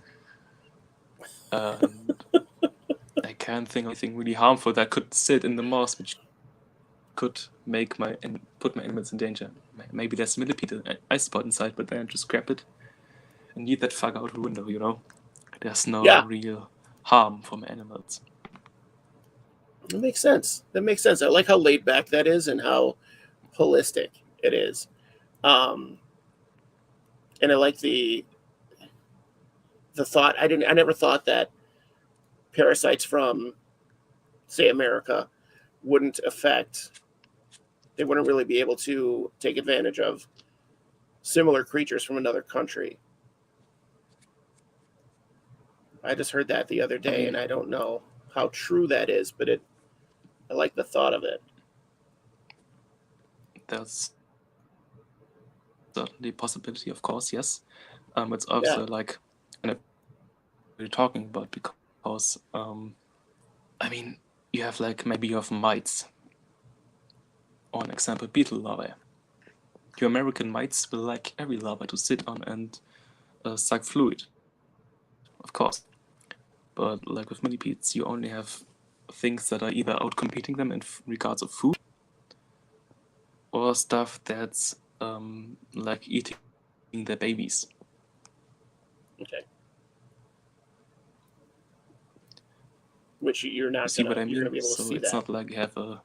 I can't think of anything really harmful that could sit in the moss, which could put my animals in danger. Maybe there's a millipede ice spot inside, but then just grab it and eat that fuck out the window. There's no real harm for my animals. That makes sense. I like how laid back that is and how holistic it is. And I like the thought. I never thought that parasites from, say, America wouldn't affect. They wouldn't really be able to take advantage of similar creatures from another country. I just heard that the other day, and I don't know how true that is, but I like the thought of it. there's certainly a possibility, of course, yes. It's also like what we're talking about, because I mean, you have like maybe you have mites, or an example, beetle larvae. Your American mites will like every larva to sit on and suck fluid, of course. But like with millipedes, you only have things that are either outcompeting them in regards of food, or stuff that's like eating their babies. Okay. Which you're not see gonna, what I mean? you're gonna be able to So see it's that. not like you have a.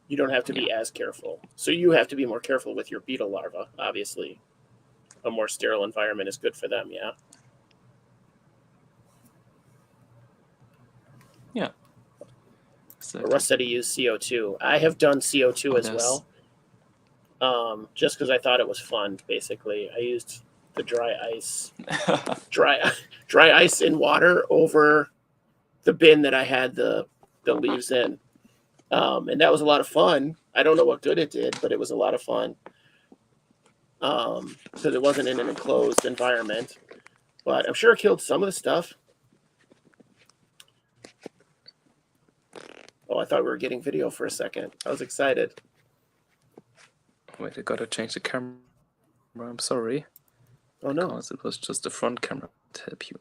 You don't have to be as careful. So you have to be more careful with your beetle larva, obviously. A more sterile environment is good for them, yeah? Yeah. Exactly. Russ said he used CO2. I have done CO2 as well. Just because I thought it was fun, basically. I used the dry ice in water over the bin that I had the leaves in. And that was a lot of fun. I don't know what good it did, but it was a lot of fun. Because it wasn't in an enclosed environment. But I'm sure it killed some of the stuff. Oh, I thought we were getting video for a second. I was excited. Wait, I gotta change the camera. I'm sorry. Oh, no. Because it was just the front camera to help you.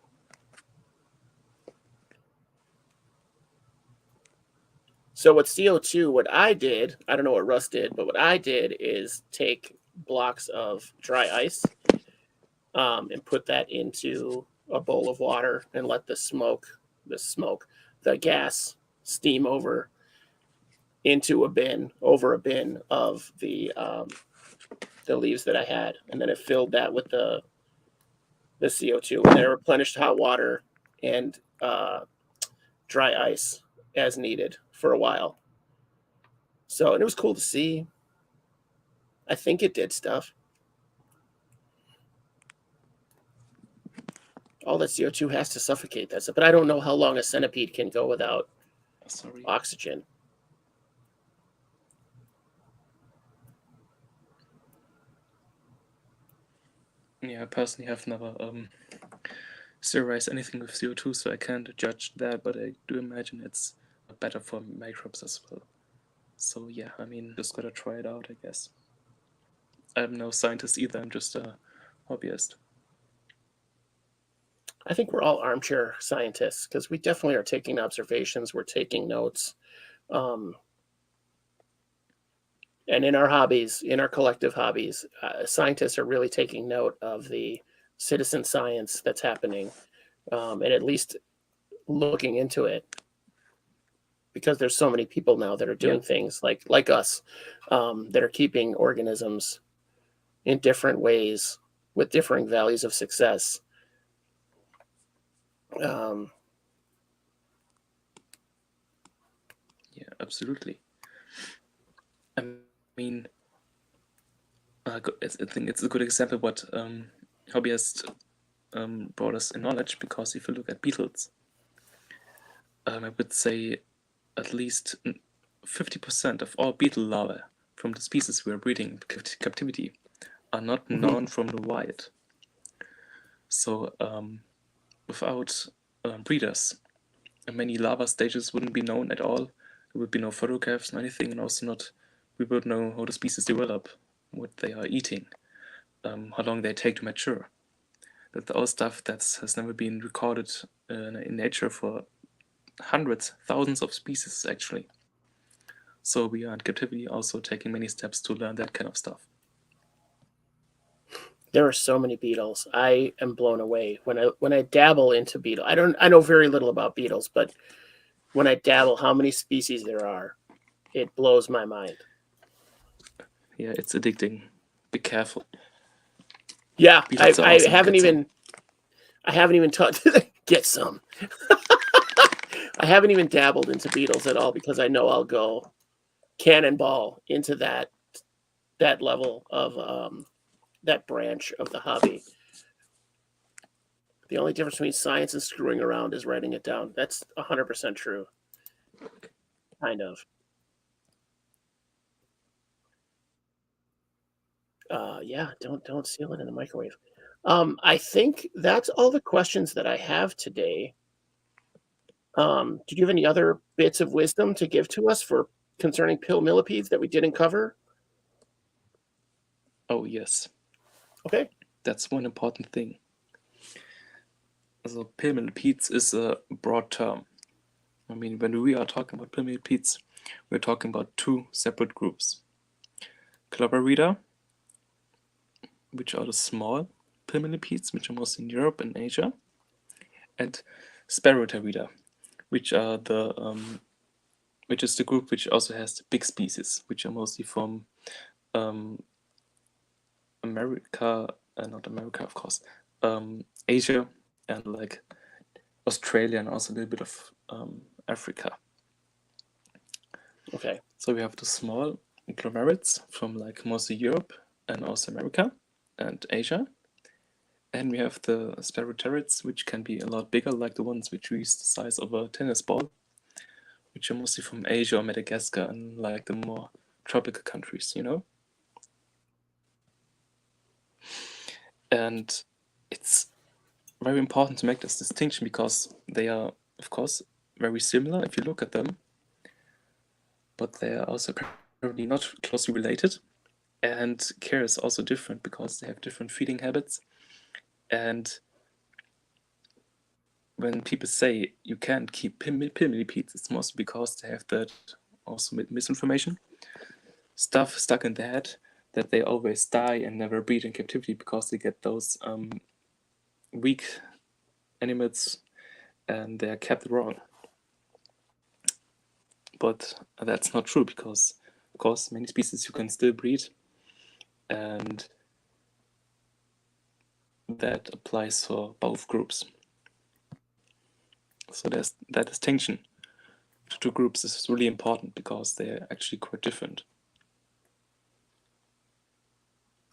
So with CO2, what I did, I don't know what Russ did, but what I did is take blocks of dry ice and put that into a bowl of water and let the gas steam over into over a bin of the leaves that I had. And then it filled that with the CO2, and then it replenished hot water and dry ice as needed for a while. So, and it was cool to see. I think it did stuff. All that CO2 has to suffocate that stuff, but I don't know how long a centipede can go without oxygen. Yeah, I personally have never sterilized anything with CO2, so I can't judge that, but I do imagine it's better for microbes as well. So yeah, I mean, just gotta try it out, I guess. I'm no scientist either, I'm just a hobbyist. I think we're all armchair scientists because we definitely are taking observations, we're taking notes. And in our hobbies, in our collective hobbies, scientists are really taking note of the citizen science that's happening, and at least looking into it, because there's so many people now that are doing things like us, that are keeping organisms in different ways with differing values of success. Yeah, absolutely. I mean, I think it's a good example what hobbyists brought us in knowledge, because if you look at beetles, I would say at least 50% of all beetle larvae from the species we are breeding in captivity are not known from the wild. So without breeders, many larva stages wouldn't be known at all. There would be no photographs, no anything, and also we would know how the species develop, what they are eating, how long they take to mature. That's all stuff that has never been recorded in nature for hundreds, thousands of species actually. So we are in captivity also taking many steps to learn that kind of stuff. There are so many beetles. I am blown away when I dabble into beetle. I know very little about beetles, but when I dabble, how many species there are, it blows my mind. Yeah, it's addicting. Be careful. Yeah, Beetles are I awesome. haven't even touched get some. I haven't even dabbled into beetles at all because I know I'll go cannonball into that level of that branch of the hobby. The only difference between science and screwing around is writing it down. That's 100% true. kind of. Yeah, don't seal it in the microwave. I think that's all the questions that I have today. Did you have any other bits of wisdom to give to us for concerning pill millipedes that we didn't cover? Oh, yes. Okay. That's one important thing. So pill millipedes is a broad term. I mean, when we are talking about pill millipedes, we're talking about two separate groups. Clovarida, which are the small pill millipedes, which are mostly in Europe and Asia, and Sparrowtarida, which are which is the group which also has the big species, which are mostly from America, not America, of course, Asia and like Australia and also a little bit of Africa. Okay. So we have the small conglomerates from like mostly Europe and also America and Asia. And we have the Sparrowtarrids, which can be a lot bigger, like the ones which reach the size of a tennis ball, which are mostly from Asia or Madagascar and like the more tropical countries, you know? And it's very important to make this distinction because they are, of course, very similar if you look at them, but they are also apparently not closely related. And care is also different because they have different feeding habits. And when people say you can't keep pill millipedes, it's mostly because they have that also misinformation stuff stuck in their head that they always die and never breed in captivity because they get those weak animals and they are kept wrong. But that's not true because, of course, many species you can still breed, and that applies for both groups. So there's that distinction to two groups is really important because they're actually quite different.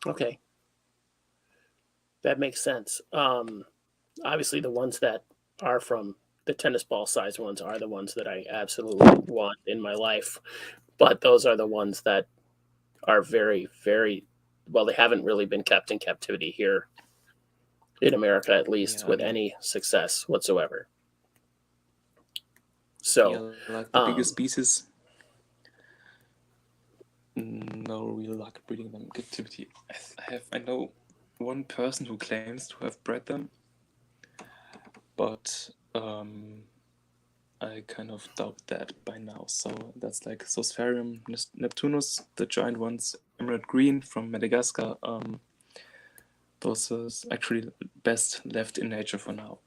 Okay. That makes sense. Obviously, the ones that are from the tennis ball size ones are the ones that I absolutely want in my life. But those are the ones that are very, very well, they haven't really been kept in captivity here in America, at least, Yeah, with any success whatsoever. So, yeah, like the biggest species, no real luck breeding them in captivity. I know one person who claims to have bred them, but I kind of doubt that by now. So that's like Zoospherium neptunus, the giant ones, emerald green from Madagascar. Those are actually best left in nature for now.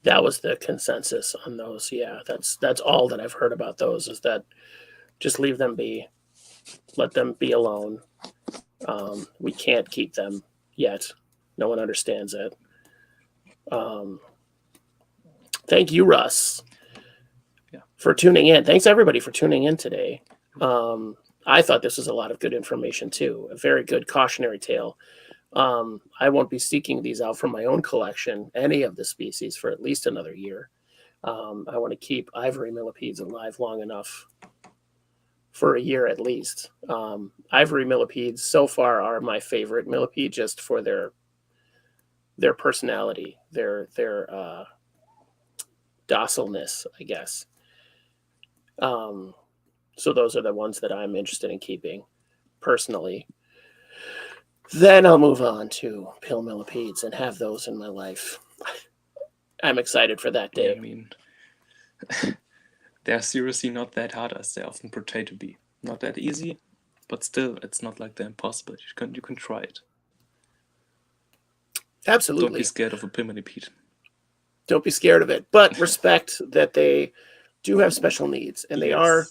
that was the consensus on those. Yeah, that's all that I've heard about those is that just leave them be, let them be alone. We can't keep them yet. No one understands it. Thank you, Russ, for tuning in. Thanks everybody for tuning in today. I thought this was a lot of good information too. A very good cautionary tale. I won't be seeking these out for my own collection, any of the species, for at least another year. I want to keep ivory millipedes alive long enough for a year at least. Ivory millipedes so far are my favorite millipede just for their personality, their docileness, I guess. So those are the ones that I'm interested in keeping personally. Then I'll move on to pill millipedes and have those in my life. I'm excited for that day. Yeah, I mean, they're seriously not that hard as they often portray to be. Not that easy, but still, it's not like they're impossible. You can try it. Absolutely. Don't be scared of a pill millipede. Don't be scared of it, but respect that they do have special needs, and they are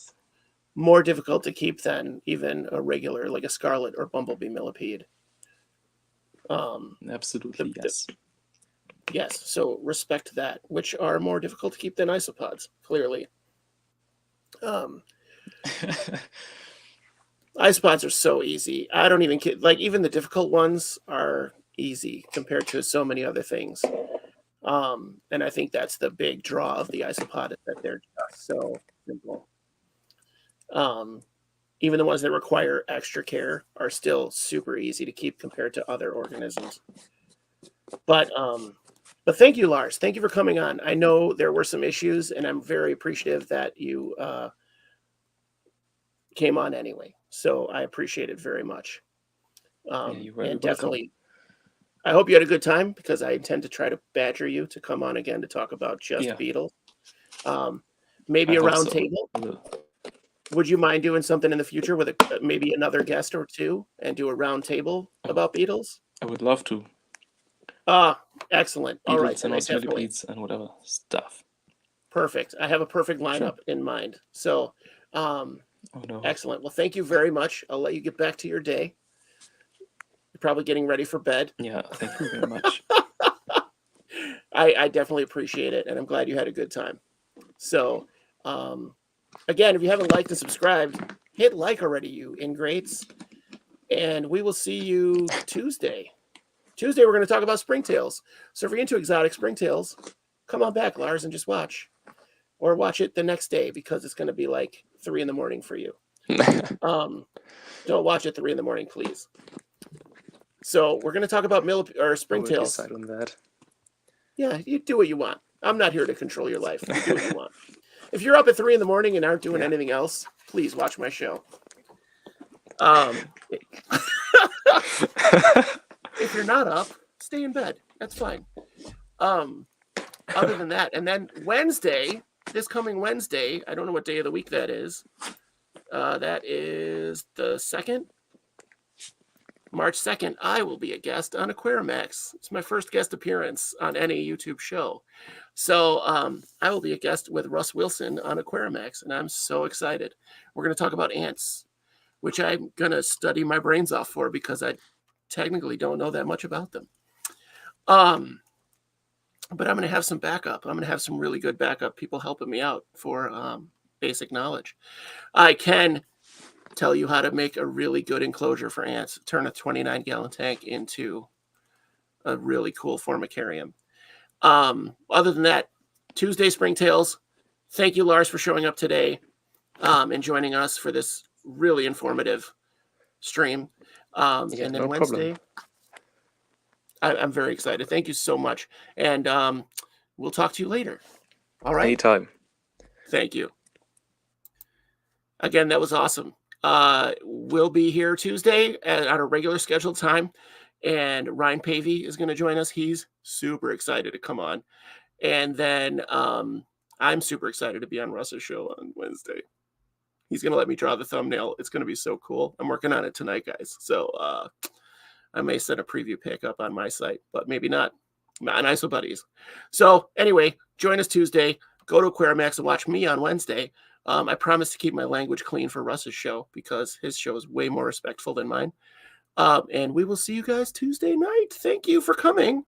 more difficult to keep than even a regular, like a scarlet or bumblebee millipede. Absolutely, yes. Yes, so respect that, which are more difficult to keep than isopods, clearly. Isopods are so easy. I don't even like, even the difficult ones are easy compared to so many other things. And I think that's the big draw of the isopod is that they're just so simple. Even the ones that require extra care are still super easy to keep compared to other organisms. But thank you, Lars. Thank you for coming on. I know there were some issues, and I'm very appreciative that you came on anyway. So I appreciate it very much. You're very And welcome. definitely, I hope you had a good time, because I intend to try to badger you to come on again to talk about just Yeah. beetles. Maybe I a hope round so. table. I will. Would you mind doing something in the future with maybe another guest or two and do a round table about beetles? I would love to. Excellent. All right, Beetles then and I also definitely. millipedes and whatever stuff. Perfect. I have a perfect lineup in mind. So, Oh no. excellent. Well, thank you very much. I'll let you get back to your day. You're probably getting ready for bed. Yeah, thank you very much. I definitely appreciate it, and I'm glad you had a good time. So, again, if you haven't liked and subscribed, hit like already, you ingrates. And we will see you Tuesday. Tuesday, we're going to talk about springtails. So if you're into exotic springtails, come on back, Lars, and just watch. Or watch it the next day, because it's going to be like 3 a.m. for you. Don't watch at 3 a.m, please. So we're going to talk about I will springtails. decide on that. Yeah, you do what you want. I'm not here to control your life. You do what you want. If you're up at 3 a.m. and aren't doing anything else, please watch my show. If you're not up, stay in bed. That's fine. Other than that, and then Wednesday, this coming Wednesday, I don't know what day of the week that is. That is the 2nd, March 2nd. I will be a guest on Aquarimax. It's my first guest appearance on any YouTube show. So I will be a guest with Russ Wilson on Aquarimax, and I'm so excited. We're going to talk about ants, which I'm going to study my brains off for, because I technically don't know that much about them. But I'm going to have some backup. I'm going to have some really good backup people helping me out for basic knowledge. I can tell you how to make a really good enclosure for ants, turn a 29-gallon tank into a really cool formicarium. Other than that, Tuesday Springtails, thank you, Lars, for showing up today and joining us for this really informative stream. And then no Wednesday, problem. I'm very excited. Thank you so much. And we'll talk to you later. All right. Anytime. Thank you. Again, that was awesome. We'll be here Tuesday at a regular scheduled time. And Ryan Pavey is going to join us. He's super excited to come on. And then I'm super excited to be on Russ's show on Wednesday. He's going to let me draw the thumbnail. It's going to be so cool. I'm working on it tonight, guys. So I may set a preview pick up on my site, but maybe not on ISO Buddies. So anyway, join us Tuesday. Go to Aquarimax and watch me on Wednesday. I promise to keep my language clean for Russ's show, because his show is way more respectful than mine. And we will see you guys Tuesday night. Thank you for coming.